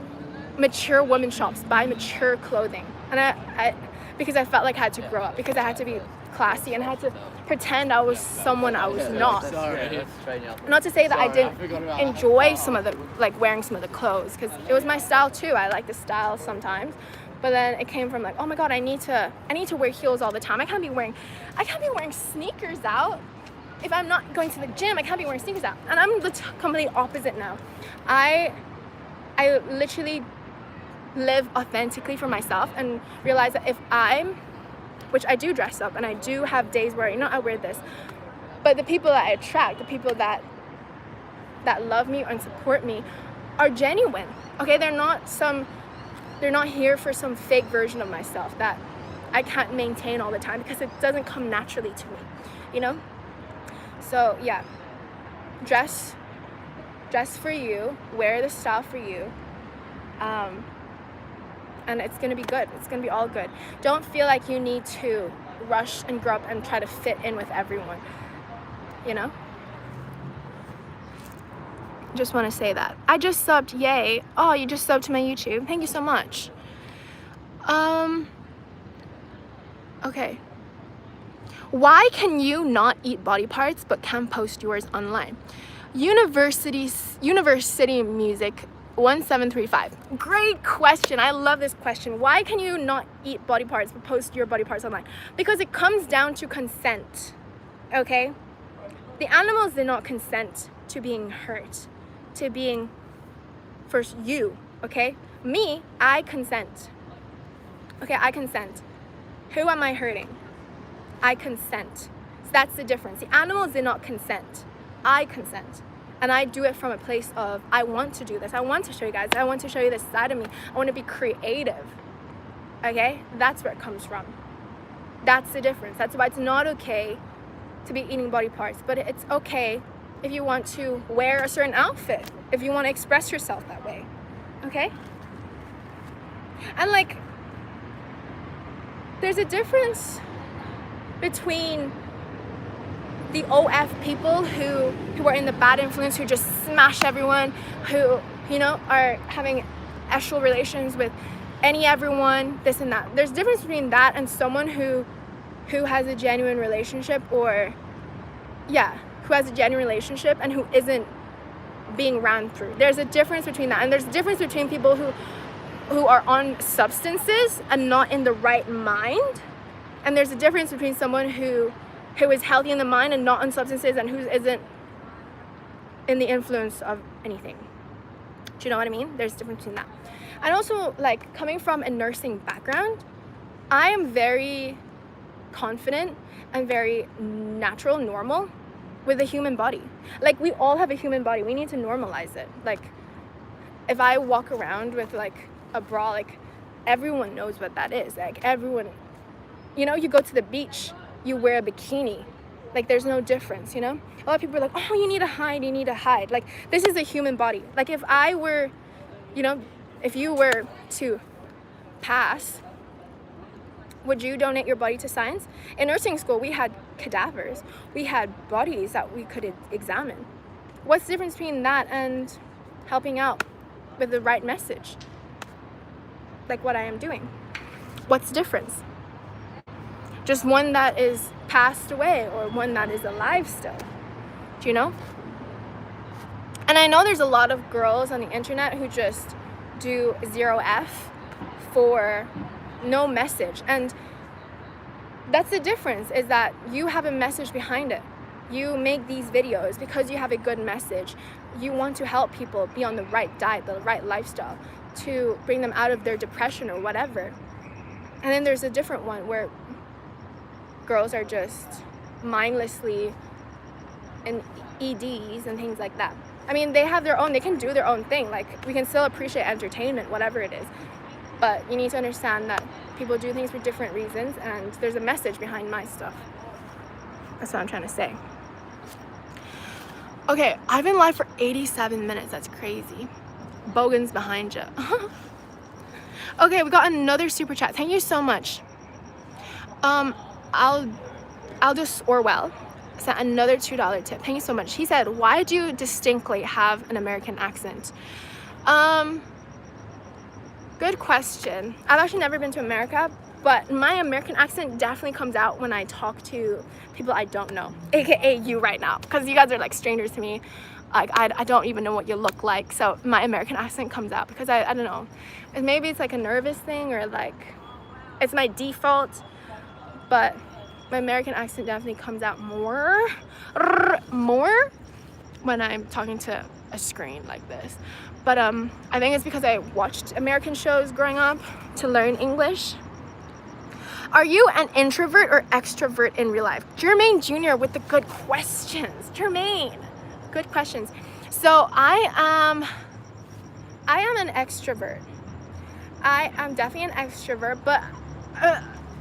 mature women shops, buy mature clothing. And I because I felt like I had to grow up, because I had to be classy and I had to pretend I was someone I was not. Not to say that I didn't enjoy some of the, like wearing some of the clothes, because it was my style too. I like the style sometimes. But then it came from like, oh my God, I need to wear heels all the time. I can't be wearing sneakers out. If I'm not going to the gym, I can't be wearing sneakers out. And I'm the complete opposite now. I literally live authentically for myself and realize that which I do dress up and I do have days where, you know, I wear this. But the people that I attract, the people that love me and support me are genuine. Okay, they're not here for some fake version of myself that I can't maintain all the time because it doesn't come naturally to me, you know? So yeah, dress for you, wear the style for you, and it's gonna be good. It's gonna be all good. Don't feel like you need to rush and grow up and try to fit in with everyone, you know? Just want to say that. I just subbed, yay. Oh, you just subbed to my YouTube. Thank you so much. Okay. Why can you not eat body parts but can post yours online? University Music 1735. Great question. I love this question. Why can you not eat body parts but post your body parts online? Because it comes down to consent. Okay? The animals did not consent to being hurt, to being first you, okay? Me, I consent. Okay, I consent. Who am I hurting? I consent. So that's the difference. The animals did not consent. I consent. And I do it from a place of, I want to do this. I want to show you guys. I want to show you this side of me. I want to be creative. Okay? That's where it comes from. That's the difference. That's why it's not okay to be eating body parts. But it's okay if you want to wear a certain outfit. If you want to express yourself that way. Okay? And like, there's a difference between the OF people who are in the bad influence, who just smash everyone, who, you know, are having sexual relations with everyone, this and that. There's a difference between that and someone who has a genuine relationship, or who has a genuine relationship and who isn't being ran through. There's a difference between that, and there's a difference between people who are on substances and not in the right mind, and there's a difference between someone who is healthy in the mind and not on substances, and who isn't in the influence of anything. Do you know what I mean? There's a difference between that. And also, like, coming from a nursing background, I am very confident and very natural, normal with the human body. Like, we all have a human body. We need to normalize it. Like, if I walk around with like a bra, like, everyone knows what that is. Like, everyone, you know, you go to the beach, you wear a bikini, like, there's no difference, you know. A lot of people are like, oh, you need to hide. Like, this is a human body. Like, if I were, you know, if you were to pass, would you donate your body to science? In nursing school, we had cadavers. We had bodies that we could examine. What's the difference between that and helping out with the right message? Like what I am doing. What's the difference? Just one that is passed away or one that is alive still. Do you know? And I know there's a lot of girls on the internet who just do 0F for no message. And that's the difference, is that you have a message behind it. You make these videos because you have a good message. You want to help people be on the right diet, the right lifestyle, to bring them out of their depression or whatever. And then there's a different one where girls are just mindlessly in EDs and things like that. I mean, they have their own, they can do their own thing. Like, we can still appreciate entertainment, whatever it is. But you need to understand that people do things for different reasons, and there's a message behind my stuff. That's what I'm trying to say. Okay, I've been live for 87 minutes. That's crazy. Bogan's behind you. Okay, we got another super chat. Thank you so much. Aldous Orwell sent another $2 tip. Thank you so much. He said, why do you distinctly have an American accent? Good question. I've actually never been to America, but my American accent definitely comes out when I talk to people I don't know, aka you right now, because you guys are like strangers to me. Like, I don't even know what you look like, so my American accent comes out because I don't know. And maybe it's like a nervous thing, or like it's my default, but my American accent definitely comes out more when I'm talking to a screen like this. But I think it's because I watched American shows growing up to learn English. Are you an introvert or extrovert in real life? Jermaine Jr. with the good questions. Jermaine, good questions. So I am an extrovert. I am definitely an extrovert, but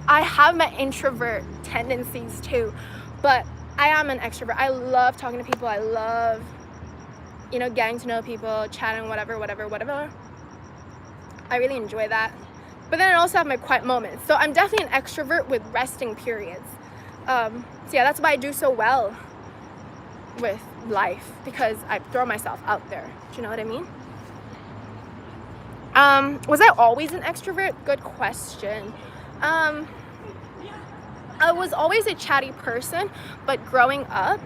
I have my introvert tendencies too. But I am an extrovert. I love talking to people. I love, you know, getting to know people, chatting, whatever. I really enjoy that. But then I also have my quiet moments. So I'm definitely an extrovert with resting periods. So yeah, that's why I do so well with life, because I throw myself out there. Do you know what I mean? Was I always an extrovert? Good question. I was always a chatty person, but growing up,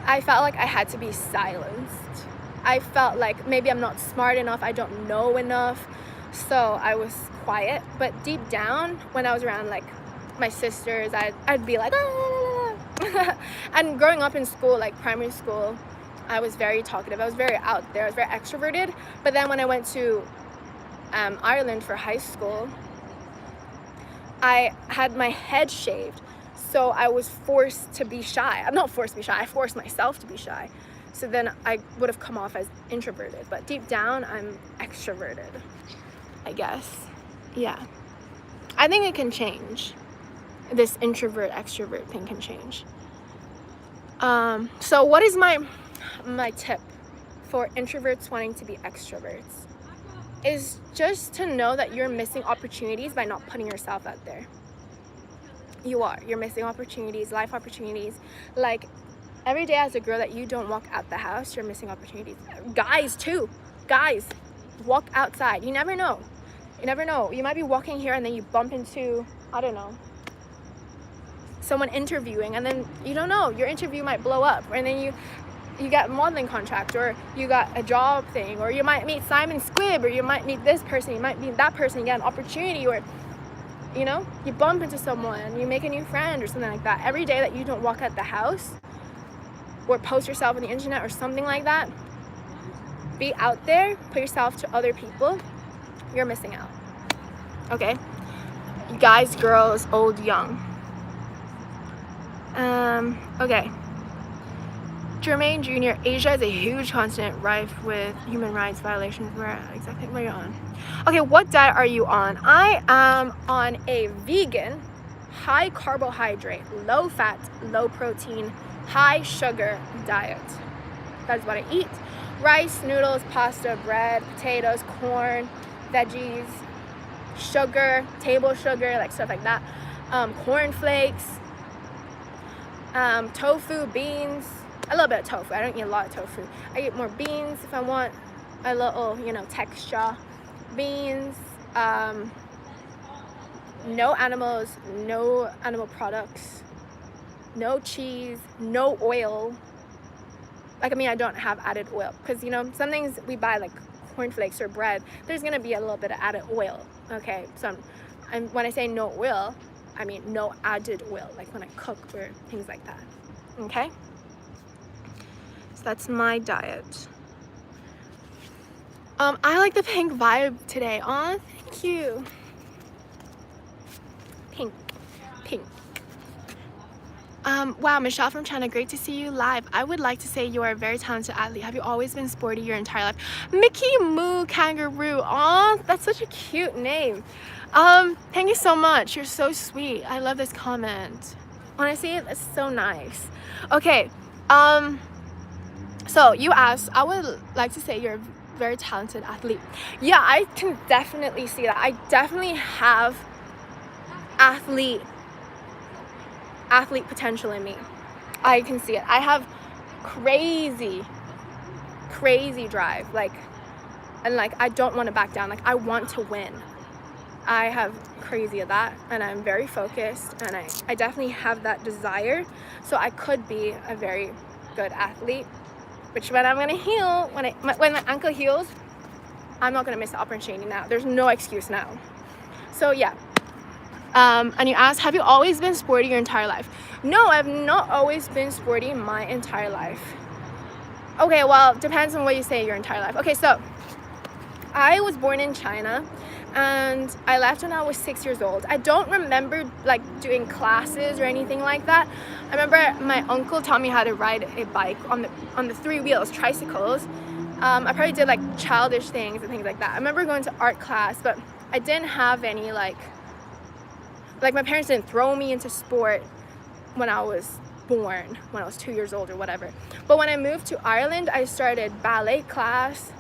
I felt like I had to be silenced. I felt like maybe I'm not smart enough, I don't know enough, so I was quiet. But deep down, when I was around like my sisters, I'd be like, ah. And growing up in school, like primary school, I was very talkative. I was very out there. I was very extroverted. But then when I went to Ireland for high school, I had my head shaved, so I was forced to be shy. I'm not forced to be shy. I forced myself to be shy. So then I would have come off as introverted, but deep down I'm extroverted, I guess. Yeah. I think it can change. This introvert extrovert thing can change. So what is my tip for introverts wanting to be extroverts? Is just to know that you're missing opportunities by not putting yourself out there. You're missing opportunities, life opportunities. Like every day as a girl that you don't walk out the house, you're missing opportunities. Guys too, walk outside. You never know. You might be walking here and then you bump into, I don't know, someone interviewing, and then you don't know, your interview might blow up, and then you get a modeling contract, or you got a job thing, or you might meet Simon Squibb, or you might meet this person, you might meet that person, you get an opportunity, or you know, you bump into someone, you make a new friend or something like that. Every day that you don't walk out the house or post yourself on the internet or something like that, be out there, put yourself to other people, you're missing out. Okay? Guys, girls, old, young. Okay. Jermaine Jr., Asia is a huge continent rife with human rights violations. Where exactly where you're on? Okay, what diet are you on? I am on a vegan, high carbohydrate, low fat, low protein, high sugar diet. That is what I eat. Rice, noodles, pasta, bread, potatoes, corn, veggies, sugar, table sugar, like stuff like that. Corn flakes, tofu, beans. A little bit of tofu. I don't eat a lot of tofu. I eat more beans if I want a little, texture. Beans, no animals, no animal products, no cheese, no oil. Like, I don't have added oil because, some things we buy like cornflakes or bread, there's going to be a little bit of added oil. Okay, so when I say no oil, I mean no added oil, like when I cook or things like that. Okay? So that's my diet. I like the pink vibe today. Aw, thank you. Pink. Wow, Michelle from China, great to see you live. I would like to say you are a very talented athlete. Have you always been sporty your entire life? Mickey Moo Kangaroo. Aw, that's such a cute name. Thank you so much. You're so sweet. I love this comment. Honestly, it's so nice. Okay, so you asked, I would like to say you're a very talented athlete. Yeah, I can definitely see that. I definitely have athlete potential in me. I can see it. I have crazy drive, and I don't want to back down. I want to win. I have crazy of that, and I'm very focused, and I definitely have that desire. So I could be a very good athlete, which when I'm gonna heal, when my ankle heals, I'm not gonna miss the opportunity now. There's no excuse now. So yeah. And you asked, have you always been sporty your entire life? No, I've not always been sporty my entire life. Okay, well, depends on what you say your entire life. Okay, so I was born in China, and I left when I was 6 years old. I don't remember doing classes or anything like that. I remember my uncle taught me how to ride a bike on the 3 wheels, tricycles. I probably did childish things and things like that. I remember going to art class, but I didn't have any my parents didn't throw me into sport when I was born, when I was 2 years old or whatever. But when I moved to Ireland, I started ballet class,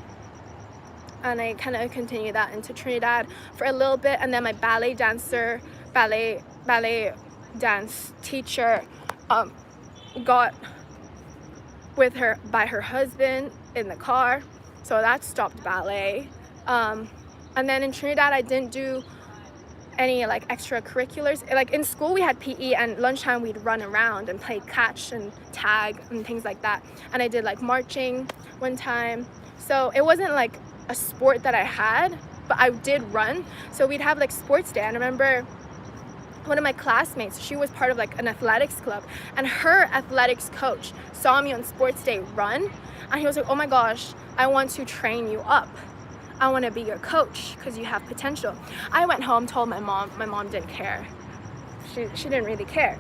and I kind of continued that into Trinidad for a little bit. And then my ballet dance teacher got with her by her husband in the car, so that stopped ballet. And then in Trinidad, I didn't do any extracurriculars. In school we had PE, and lunchtime we'd run around and play catch and tag and things like that. And I did marching one time. So it wasn't a sport that I had, but I did run. So we'd have sports day. And I remember one of my classmates, she was part of an athletics club, and her athletics coach saw me on sports day run, and he was like, oh my gosh, I want to train you up. I want to be your coach because you have potential. I went home, told my mom. My mom didn't care. She didn't really care.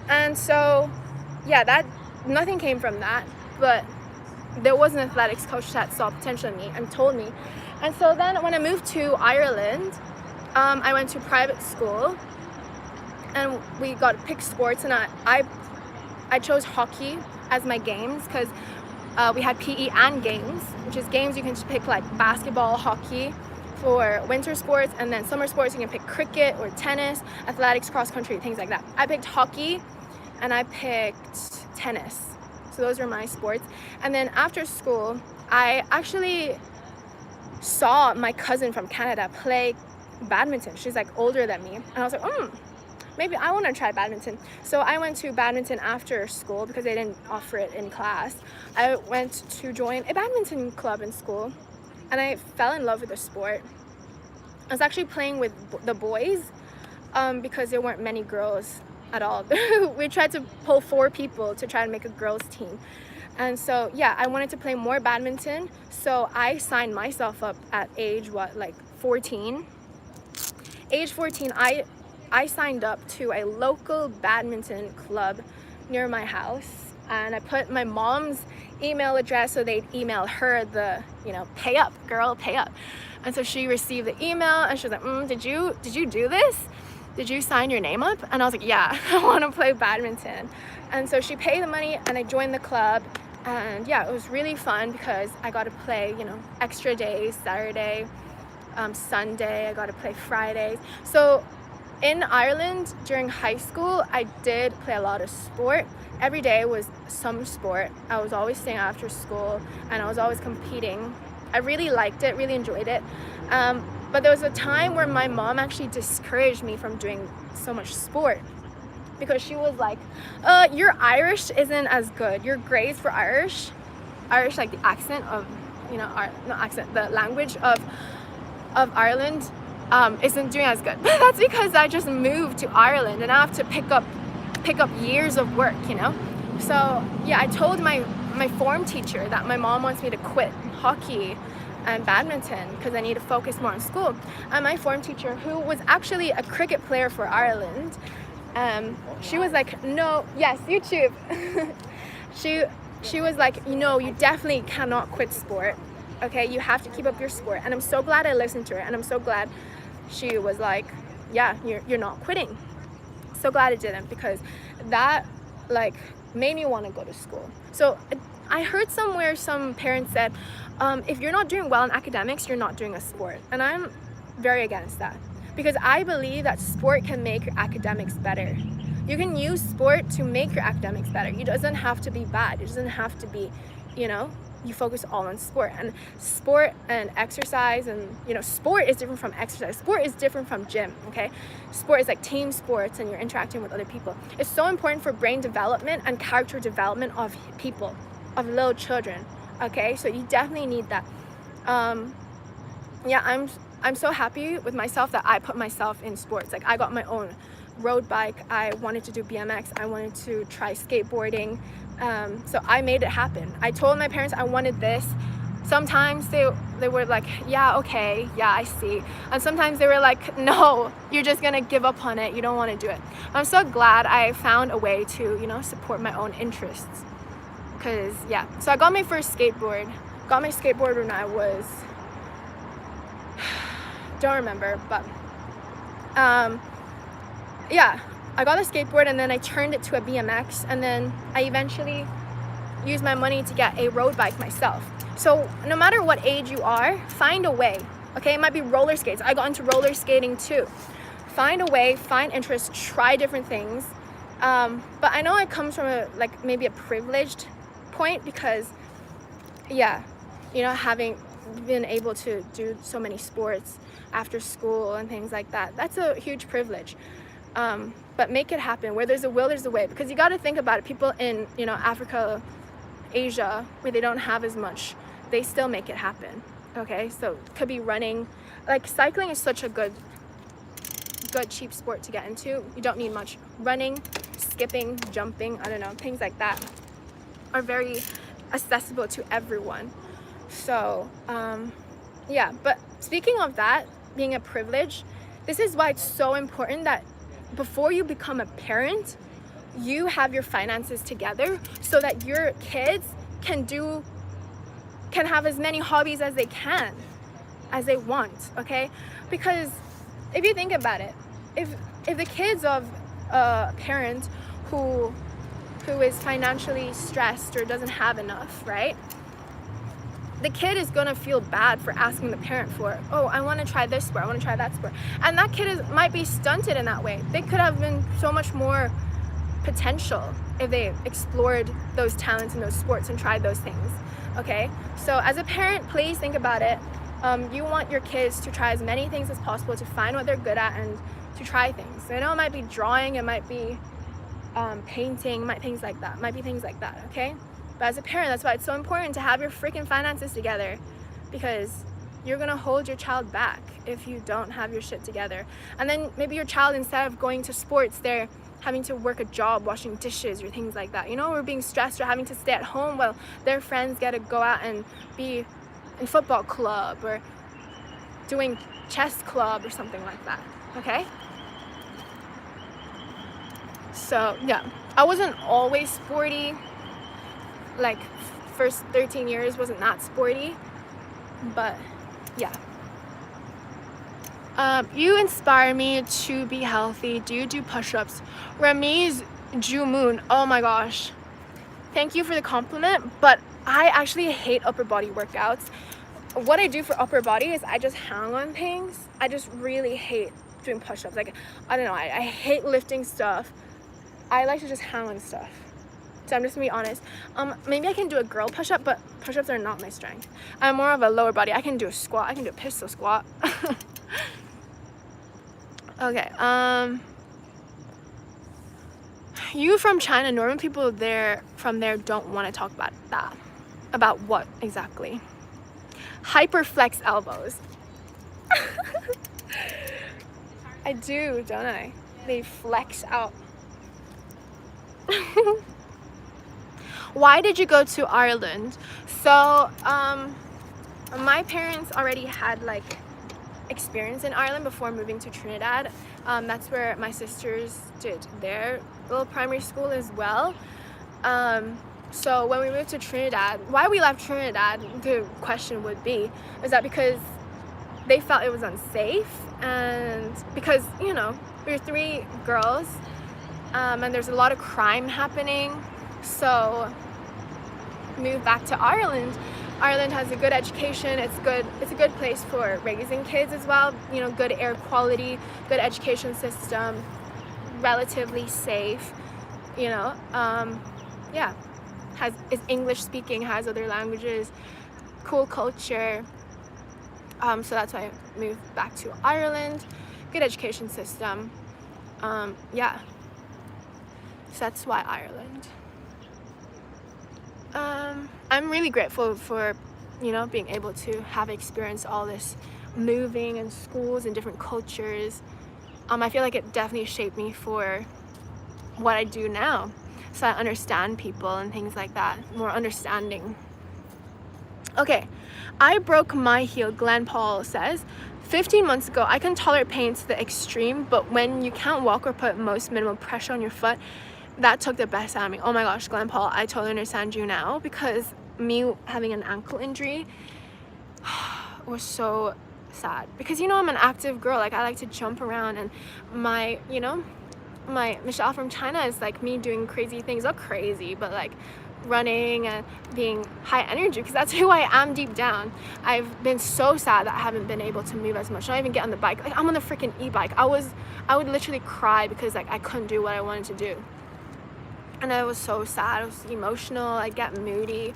And so, yeah, nothing came from that. But there was an athletics coach that saw potential in me and told me. And so then when I moved to Ireland, I went to private school, and we got to pick sports, and I chose hockey as my games because we had PE and games, which is games you can just pick like basketball, hockey for winter sports, and then summer sports you can pick cricket or tennis, athletics, cross country, things like that. I picked hockey and I picked tennis. So those were my sports. And then after school, I actually saw my cousin from Canada play badminton. She's like older than me, and I was like, maybe I want to try badminton. So I went to badminton after school because they didn't offer it in class. I went to join a badminton club in school, and I fell in love with the sport. I was actually playing with the boys because there weren't many girls at all. We tried to pull 4 people to try to make a girls team. And so, yeah, I wanted to play more badminton. So I signed myself up at age, 14? Age 14, I signed up to a local badminton club near my house, and I put my mom's email address so they'd email her the, pay up, girl, pay up. And so she received the email, and she was like, did you do this? Did you sign your name up? And I was like, yeah, I want to play badminton. And so she paid the money, and I joined the club. And yeah, it was really fun because I got to play, extra days, Saturday, Sunday, I got to play Fridays. So in Ireland during high school, I did play a lot of sport. Every day was some sport. I was always staying after school, and I was always competing. I really liked it, really enjoyed it. But there was a time where my mom actually discouraged me from doing so much sport, because she was like, your Irish isn't as good. Your grades for Irish, like the accent of, the language of Ireland isn't doing as good. But that's because I just moved to Ireland and I have to pick up years of work, So yeah, I told my form teacher that my mom wants me to quit hockey and badminton because I need to focus more on school. And my form teacher, who was actually a cricket player for Ireland, she was like, no, yes, YouTube. she was like, you definitely cannot quit sport. Okay, you have to keep up your sport. And I'm so glad I listened to her, and I'm so glad she was like, yeah, you're not quitting. So glad I didn't, because that made me want to go to school. So I heard somewhere some parents said, if you're not doing well in academics, you're not doing a sport. And I'm very against that, because I believe that sport can make your academics better. You can use sport to make your academics better. It doesn't have to be bad. It doesn't have to be, you focus all on sport. And sport and exercise, and sport is different from exercise. Sport is different from gym, okay? Sport is like team sports, and you're interacting with other people. It's so important for brain development and character development of people, of little children, okay? So you definitely need that. Yeah, I'm so happy with myself that I put myself in sports. Like, I got my own road bike. I wanted to do BMX. I wanted to try skateboarding. So I made it happen. I told my parents I wanted this. Sometimes they were like, yeah, okay, yeah, I see. And sometimes they were like, no, you're just gonna give up on it. You don't want to do it. I'm so glad I found a way to, support my own interests. Cause yeah, so I got my first skateboard. Got my skateboard when I was, don't remember, but yeah, I got a skateboard, and then I turned it to a BMX, and then I eventually used my money to get a road bike myself. So no matter what age you are, find a way, okay? It might be roller skates. I got into roller skating too. Find a way, find interest, try different things. But I know it comes from maybe a privileged point, because yeah, having been able to do so many sports after school and things like that, that's a huge privilege. But make it happen. Where there's a will, there's a way. Because you got to think about it. People in, Africa, Asia, where they don't have as much, they still make it happen. Okay, so it could be running. Like, cycling is such a good cheap sport to get into. You don't need much. Running, skipping, jumping, I don't know, things like that are very accessible to everyone. So yeah, but speaking of that being a privilege, this is why it's so important that before you become a parent, you have your finances together so that your kids can do can have as many hobbies as they can, as they want, okay? Because if you think about it, if the kids of a parent who is financially stressed or doesn't have enough, right? The kid is gonna feel bad for asking the parent for, oh, I want to try this sport, I want to try that sport, and that kid might be stunted in that way. They could have been so much more potential if they explored those talents in those sports and tried those things. Okay, so as a parent, please think about it. You want your kids to try as many things as possible, to find what they're good at and to try things. I know it might be drawing, it might be painting, might be things like that, okay? But as a parent, that's why it's so important to have your freaking finances together, because you're gonna hold your child back if you don't have your shit together. And then maybe your child, instead of going to sports, they're having to work a job, washing dishes or things like that, you know, or being stressed or having to stay at home while their friends get to go out and be in football club or doing chess club or something like that, okay? So yeah, I wasn't always sporty. Like first 13 years wasn't that sporty, but yeah. You inspire me to be healthy. Do you do push-ups? Ramiz Jumoon, oh my gosh, thank you for the compliment, but I actually hate upper body workouts. What I do for upper body is I just hang on things. I just really hate doing push-ups. Like, I don't know, I hate lifting stuff. I like to just hang on stuff. So I'm just gonna be honest. Maybe I can do a girl push-up, but push-ups are not my strength. I'm more of a lower body. I can do a squat. I can do a pistol squat. Okay. You from China, normal people from there don't want to talk about that. About what exactly? Hyperflex elbows. I do, don't I? They flex out. Why did you go to Ireland? So my parents already had like experience in Ireland before moving to Trinidad. That's where my sisters did their little primary school as well. So when we moved to Trinidad, why we left Trinidad, the question would be, is that because they felt it was unsafe, and because, you know, we were 3 girls, and there's a lot of crime happening. So moved back to Ireland. Ireland has a good education. It's a good place for raising kids as well. You know, good air quality, good education system, relatively safe. You know, yeah, is English speaking, has other languages, cool culture. So that's why I moved back to Ireland. Good education system. Yeah. So that's why Ireland. I'm really grateful for, you know, being able to have experienced all this moving and schools and different cultures. I feel like it definitely shaped me for what I do now. So I understand people and things like that, more understanding. Okay, I broke my heel, Glenn Paul says. 15 months ago, I can tolerate pain to the extreme, but when you can't walk or put most minimal pressure on your foot, that took the best out of me. Oh my gosh, Glenn Paul, I totally understand you now, because me having an ankle injury was so sad. Because, you know, I'm an active girl. Like, I like to jump around, and my, you know, my Michelle from China is like me doing crazy things. Not crazy, but like running and being high energy, because that's who I am deep down. I've been so sad that I haven't been able to move as much. Not even get on the bike. Like, I'm on the freaking e-bike. I would literally cry because like I couldn't do what I wanted to do. And I was so sad. I was emotional. I get moody.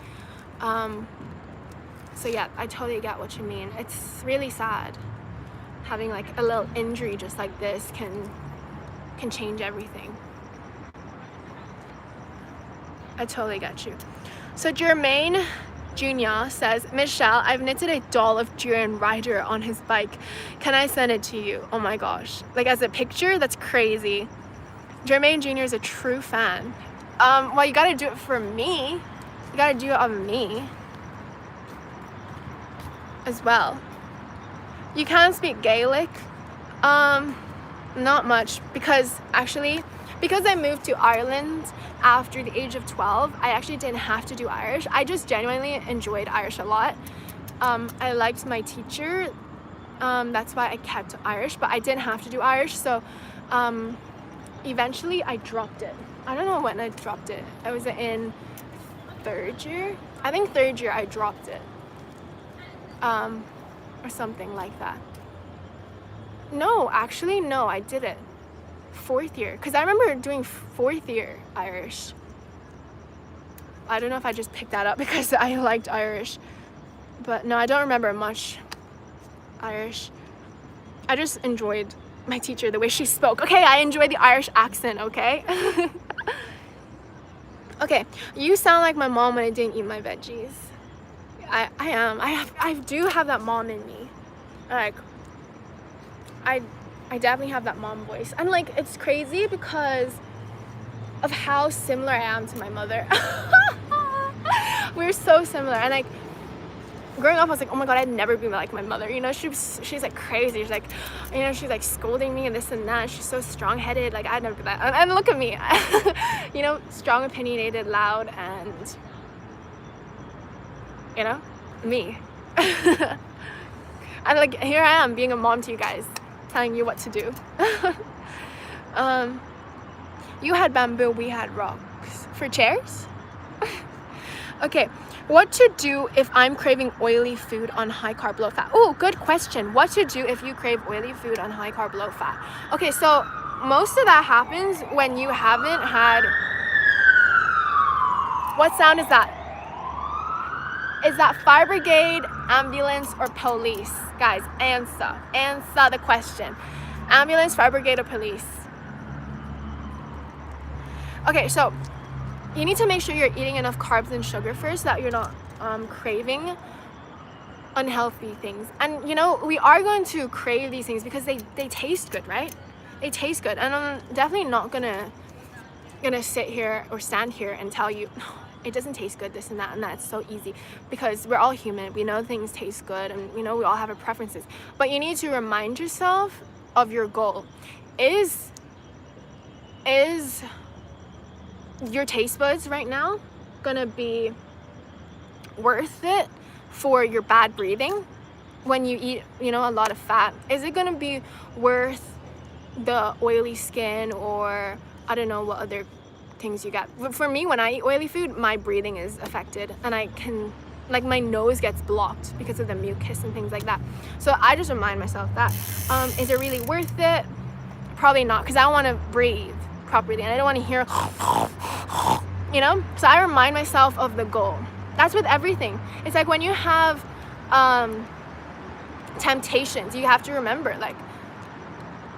So yeah, I totally get what you mean. It's really sad. Having like a little injury just like this can change everything. I totally get you. So Jermaine Jr. says, Michelle, I've knitted a doll of Jiren Ryder on his bike. Can I send it to you? Oh my gosh. Like, as a picture? That's crazy. Jermaine Jr. is a true fan. Well, you gotta do it for me. You gotta do it of me as well. You can speak Gaelic. Not much, because I moved to Ireland after the age of 12, I actually didn't have to do Irish. I just genuinely enjoyed Irish a lot. I liked my teacher, that's why I kept Irish, but I didn't have to do Irish, so eventually I dropped it. I don't know when I dropped it. I was in 3rd year? I think 3rd year I dropped it. Or something like that. No, actually, no, I didn't. 4th year, because I remember doing 4th year Irish. I don't know if I just picked that up because I liked Irish, but no, I don't remember much Irish. I just enjoyed my teacher, the way she spoke. Okay, I enjoyed the Irish accent, okay? Okay, you sound like my mom when I didn't eat my veggies. I am. I do have that mom in me. Like, I definitely have that mom voice. And like, it's crazy because of how similar I am to my mother. We're so similar. And like, growing up, I was like, oh my god, I'd never be like my mother. You know, she's like crazy. She's like, you know, she's like scolding me and this and that. She's so strong-headed. Like, I'd never be that. And look at me. You know, strong, opinionated, loud, and you know, me. And like, here I am being a mom to you guys, telling you what to do. You had bamboo, we had rocks. For chairs? Okay, what to do if I'm craving oily food on high carb, low fat? Oh, good question. What to do if you crave oily food on high carb, low fat? Okay, so most of that happens when you haven't had... What sound is that? Is that fire brigade, ambulance, or police? Guys, answer the question. Ambulance, fire brigade, or police? Okay, so you need to make sure you're eating enough carbs and sugar first, that you're not craving unhealthy things. And you know, we are going to crave these things because they taste good, right? They taste good. And I'm definitely not gonna sit here or stand here and tell you, no, it doesn't taste good, this and that, and that's so easy, because we're all human. We know things taste good, and you know, we all have our preferences. But you need to remind yourself of your goal. Is your taste buds right now gonna be worth it for your bad breathing when you eat, you know, a lot of fat? Is it gonna be worth the oily skin, or I don't know what other things you got? But for me, when I eat oily food, my breathing is affected, and I can, like, my nose gets blocked because of the mucus and things like that. So I just remind myself that. Is it really worth it? Probably not, because I want to breathe properly and I don't want to hear, you know. So I remind myself of the goal. That's with everything. It's like when you have temptations, you have to remember, like,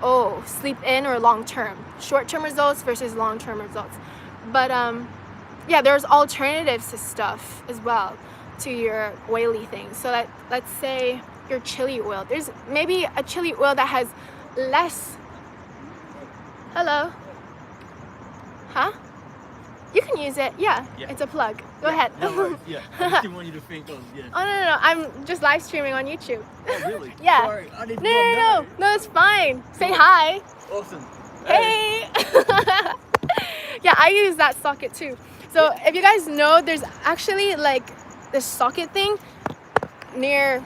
oh, sleep in or long term, short-term results versus long-term results. But yeah, there's alternatives to stuff as well, to your oily things. So that, let's say your chili oil, there's maybe a chili oil that has less... Hello? Huh? You can use it, yeah. It's a plug. Go ahead. No worries. Yeah, I just didn't want you to think of, yeah. Oh, no, I'm just live streaming on YouTube. Oh, really? Yeah. Sorry, I didn't No, it's fine. Say hi. Awesome. Hey. Yeah, I use that socket too. So if you guys know, there's actually like this socket thing near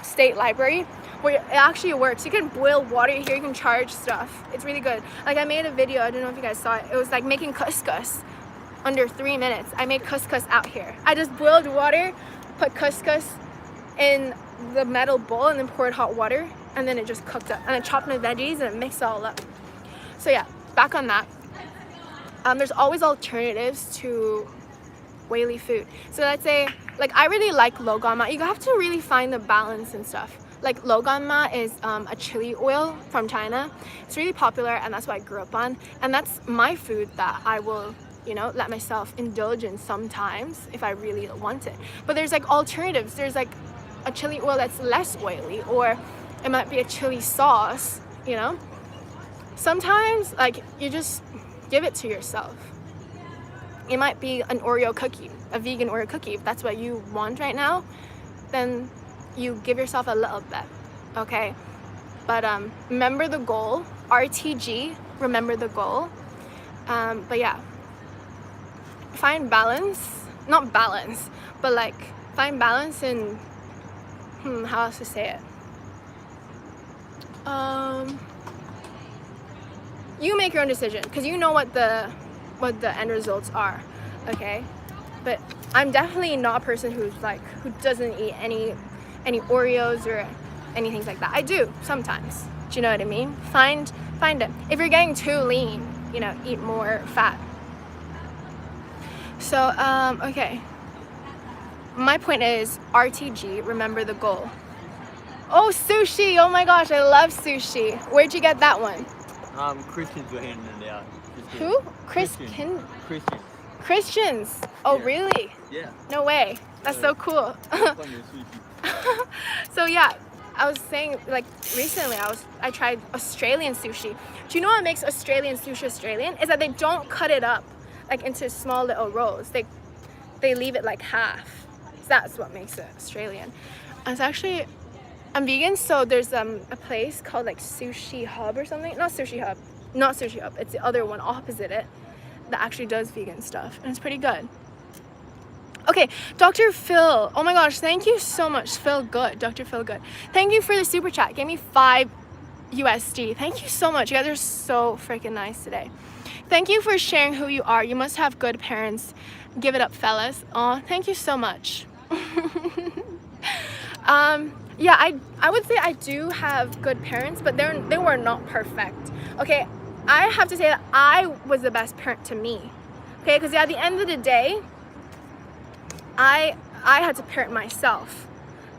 State Library where it actually works. You can boil water here, you can charge stuff. It's really good. Like, I made a video, I don't know if you guys saw it. It was like making couscous under 3 minutes. I made couscous out here. I just boiled water, put couscous in the metal bowl, and then poured hot water, and then it just cooked up. And I chopped my veggies and it mixed it all up. So yeah, back on that. There's always alternatives to oily food. So let's say, like, I really like loganma. You have to really find the balance and stuff. Like, loganma is a chili oil from China. It's really popular, and that's what I grew up on. And that's my food that I will, you know, let myself indulge in sometimes if I really want it. But there's like alternatives. There's like a chili oil that's less oily, or it might be a chili sauce, you know. Sometimes, like, you just give it to yourself. It might be an Oreo cookie, a vegan Oreo cookie. If that's what you want right now, then you give yourself a little bit, okay? But remember the goal RTG, remember the goal. But yeah, find balance, not balance, but like find balance in, how else to say it? You make your own decision because you know what the end results are, okay? But I'm definitely not a person who doesn't eat any Oreos or anything like that. I do sometimes. Do you know what I mean? Find it. If you're getting too lean, eat more fat. So okay. My point is RTG, remember the goal. Oh, sushi! Oh my gosh, I love sushi. Where'd you get that one? Christians were handing it out. Who? Christians. Christians. Oh, Yeah. really? Yeah. No way. That's so cool. So yeah, I was saying like recently I tried Australian sushi. Do you know what makes Australian sushi Australian? Is that they don't cut it up like into small little rolls. They leave it like half. So that's what makes it Australian. I'm vegan, so there's a place called like Sushi Hub or something. Not Sushi Hub. It's the other one opposite it that actually does vegan stuff, and it's pretty good. Okay, Dr. Phil. Oh my gosh, thank you so much, Phil Good. Dr. Phil Good. Thank you for the super chat. Gave me 5 USD. Thank you so much. You guys are so freaking nice today. Thank you for sharing who you are. You must have good parents. Give it up, fellas. Aw, thank you so much. Yeah, I would say I do have good parents, but they were not perfect. Okay, I have to say that I was the best parent to me. Okay, because at the end of the day, I had to parent myself.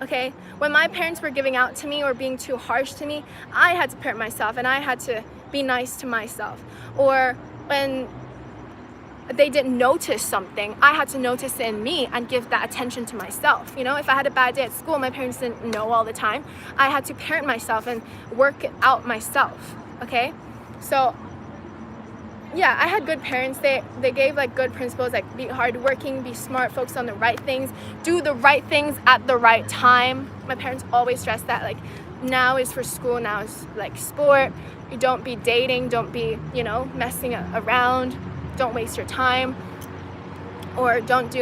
Okay, when my parents were giving out to me or being too harsh to me, I had to parent myself and I had to be nice to myself. Or when they didn't notice something, I had to notice it in me and give that attention to myself. If I had a bad day at school, my parents didn't know all the time. I had to parent myself and work it out myself. Okay, so yeah, I had good parents. They gave like good principles, like be hardworking, be smart, focus on the right things, do the right things at the right time. My parents always stressed that like now is for school, now is like sport. You don't be dating, don't be messing around. Don't waste your time, or don't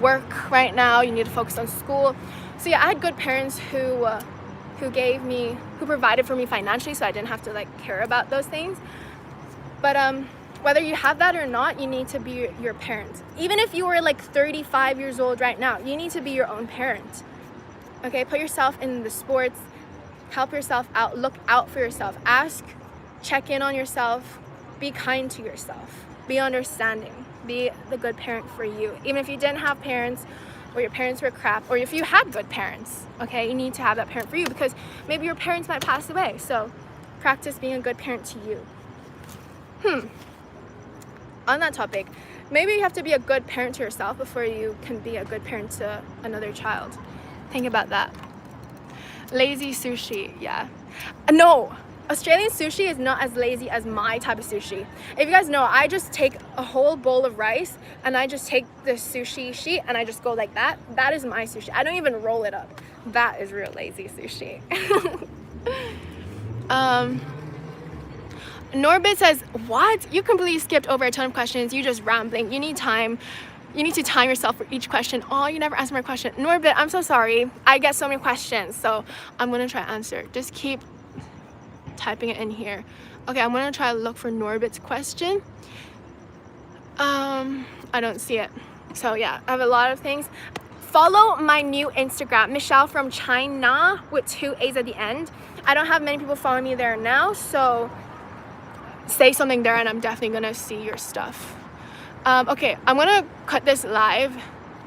work right now. You need to focus on school. So yeah, I had good parents who provided for me financially, so I didn't have to like care about those things. But whether you have that or not, you need to be your parent. Even if you were like 35 years old right now, you need to be your own parent. Okay, put yourself in the sports, help yourself out, look out for yourself, check in on yourself, be kind to yourself. Be understanding. Be the good parent for you. Even if you didn't have parents, or your parents were crap, or if you had good parents, okay, you need to have that parent for you because maybe your parents might pass away. So practice being a good parent to you. On that topic, maybe you have to be a good parent to yourself before you can be a good parent to another child. Think about that. Lazy sushi, yeah. No. Australian sushi is not as lazy as my type of sushi. If you guys know, I just take a whole bowl of rice and I just take the sushi sheet and I just go like that. That is my sushi. I don't even roll it up. That is real lazy sushi. Norbit says, what? You completely skipped over a ton of questions. You just rambling. You need time. You need to time yourself for each question. Oh, you never answered my question. Norbit, I'm so sorry. I get so many questions, so I'm gonna try to answer. Just keep typing it in here. Okay, I'm gonna try to look for Norbit's question. I don't see it. So yeah, I have a lot of things. Follow my new Instagram, Michelle from China with 2 A's at the end. I don't have many people following me there now, so say something there and I'm definitely gonna see your stuff. Okay, I'm gonna cut this live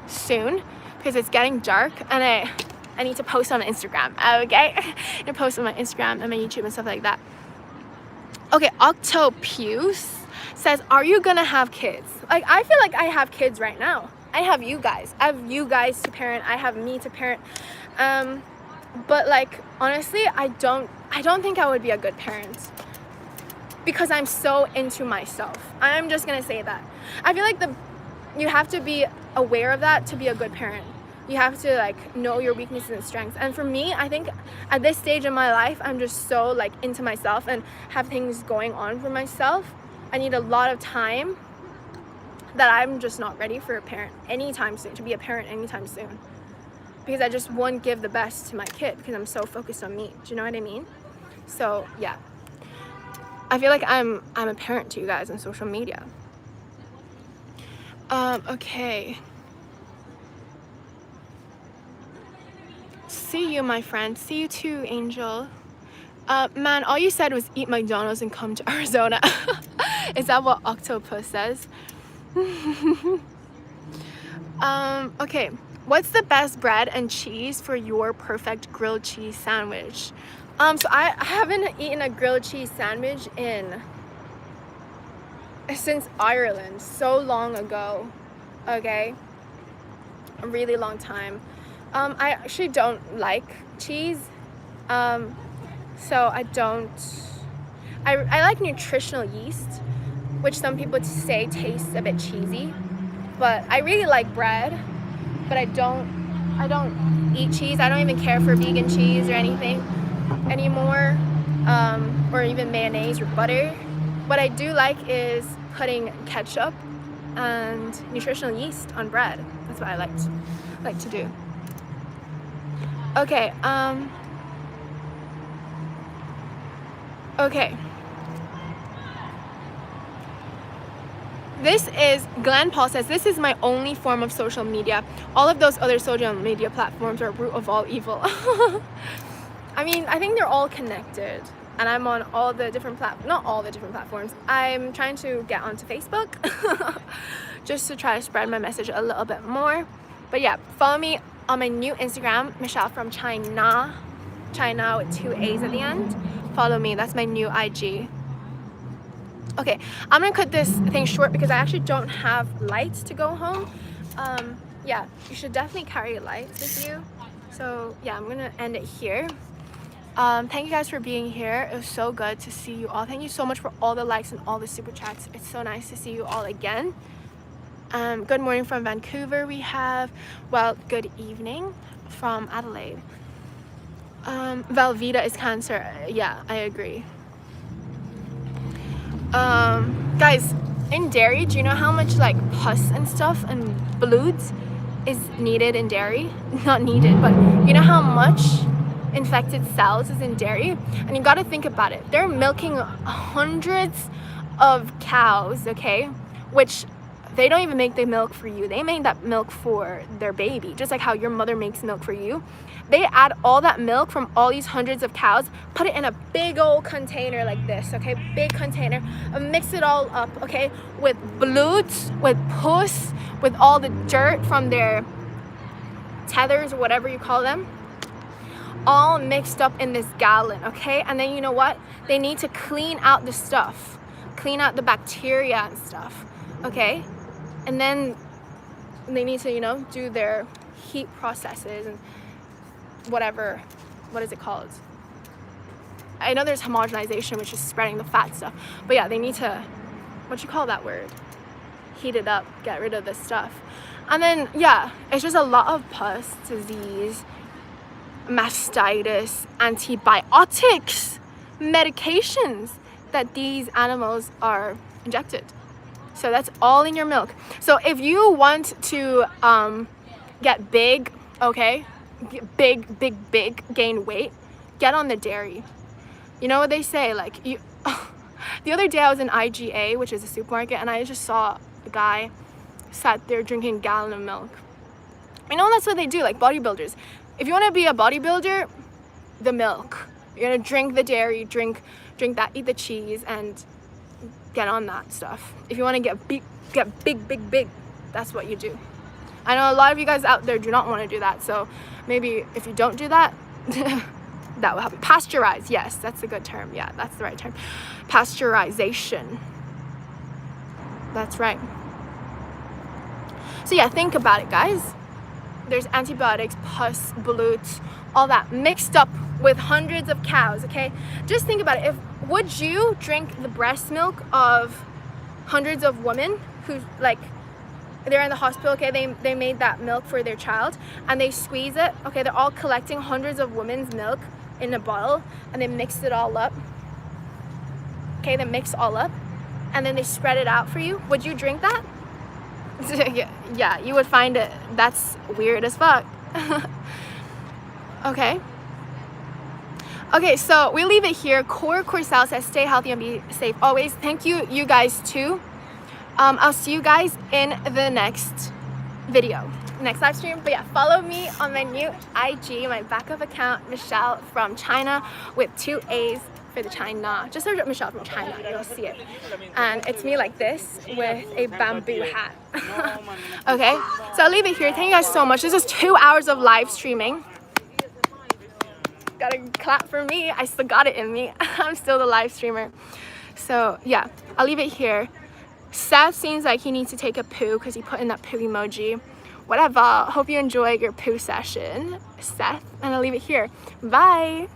soon because it's getting dark and I need to post on Instagram, okay? I need to post on my Instagram and my YouTube and stuff like that. Okay, Octopus says, are you gonna have kids? Like, I feel like I have kids right now. I have you guys. I have you guys to parent. I have me to parent. But like, honestly, I don't think I would be a good parent because I'm so into myself. I'm just gonna say that. I feel like you have to be aware of that to be a good parent. You have to like know your weaknesses and strengths. And for me, I think at this stage in my life, I'm just so like into myself and have things going on for myself. I need a lot of time that I'm just not ready for a parent anytime soon, to be a parent anytime soon. Because I just won't give the best to my kid because I'm so focused on me. Do you know what I mean? So yeah, I feel like I'm a parent to you guys on social media. Okay. See you, my friend. See you too, Angel. Man, all you said was eat McDonald's and come to Arizona. Is that what Octopus says? Okay. What's the best bread and cheese for your perfect grilled cheese sandwich? So I haven't eaten a grilled cheese sandwich since Ireland, so long ago. Okay, a really long time. I actually don't like cheese, so I like nutritional yeast, which some people say tastes a bit cheesy, but I really like bread, but I don't eat cheese. I don't even care for vegan cheese or anything anymore, or even mayonnaise or butter. What I do like is putting ketchup and nutritional yeast on bread. That's what I like to do. Okay, okay. This is, Glenn Paul says, this is my only form of social media. All of those other social media platforms are root of all evil. I mean, I think they're all connected. And I'm on all the different not all the different platforms. I'm trying to get onto Facebook just to try to spread my message a little bit more. But yeah, follow me on my new Instagram, Michelle from China with 2 A's at the end. Follow me, that's my new IG. Okay, I'm gonna cut this thing short because I actually don't have lights to go home. Yeah, you should definitely carry lights with you. So yeah, I'm gonna end it here. Thank you guys for being here. It was so good to see you all. Thank you so much for all the likes and all the super chats. It's so nice to see you all again. Good morning from Vancouver we have. Well, good evening from Adelaide. Velveeta is cancer. Yeah, I agree. Guys, in dairy, do you know how much like pus and stuff and blood is needed in dairy? Not needed, but you know how much infected cells is in dairy? And you got to think about it. They're milking hundreds of cows, okay, which they don't even make the milk for you. They make that milk for their baby, just like how your mother makes milk for you. They add all that milk from all these hundreds of cows, put it in a big old container like this, okay, big container, and mix it all up, okay, with blood, with pus, with all the dirt from their tethers or whatever you call them, all mixed up in this gallon, okay? And then you know what? They need to clean out the stuff, clean out the bacteria and stuff, okay? And then they need to, you know, do their heat processes and whatever, what is it called? I know there's homogenization, which is spreading the fat stuff, but yeah, they need to, what you call that word? Heat it up, get rid of this stuff. And then, yeah, it's just a lot of pus, disease, mastitis, antibiotics, medications that these animals are injected. So that's all in your milk. So if you want to get big, okay, big, gain weight, get on the dairy. You know what they say, like, you. The other day I was in IGA, which is a supermarket, and I just saw a guy sat there drinking a gallon of milk. You know, that's what they do, like bodybuilders. If you want to be a bodybuilder, the milk. You're gonna drink the dairy, drink that, eat the cheese, and get on that stuff. If you want to get big, that's what you do. I know a lot of you guys out there do not want to do that, so maybe if you don't do that, that will help you. Pasteurize, yes, that's a good term. Yeah, that's the right term. Pasteurization. That's right. So yeah, think about it, guys. There's antibiotics, pus, blood, all that mixed up with hundreds of cows, okay? Just think about it. Would you drink the breast milk of hundreds of women who, like, they're in the hospital, okay, they made that milk for their child and they squeeze it, okay, they're all collecting hundreds of women's milk in a bottle and they mixed it all up, okay, they mix all up and then they spread it out for you. Would you drink that? Yeah, you would find it, that's weird as fuck. Okay, so we leave it here. Corsell says stay healthy and be safe always. Thank you, you guys too. I'll see you guys in the next video, next live stream. But yeah, follow me on my new IG, my backup account, Michelle from China, with 2 A's for the China. Just search up Michelle from China, you'll see it. And it's me like this with a bamboo hat. Okay, so I'll leave it here. Thank you guys so much. This is 2 hours of live streaming. Gotta clap for me. I still got it in me. I'm still the live streamer. So yeah, I'll leave it here. Seth seems like he needs to take a poo because he put in that poo emoji. Whatever. Hope you enjoy your poo session, Seth. And I'll leave it here. Bye.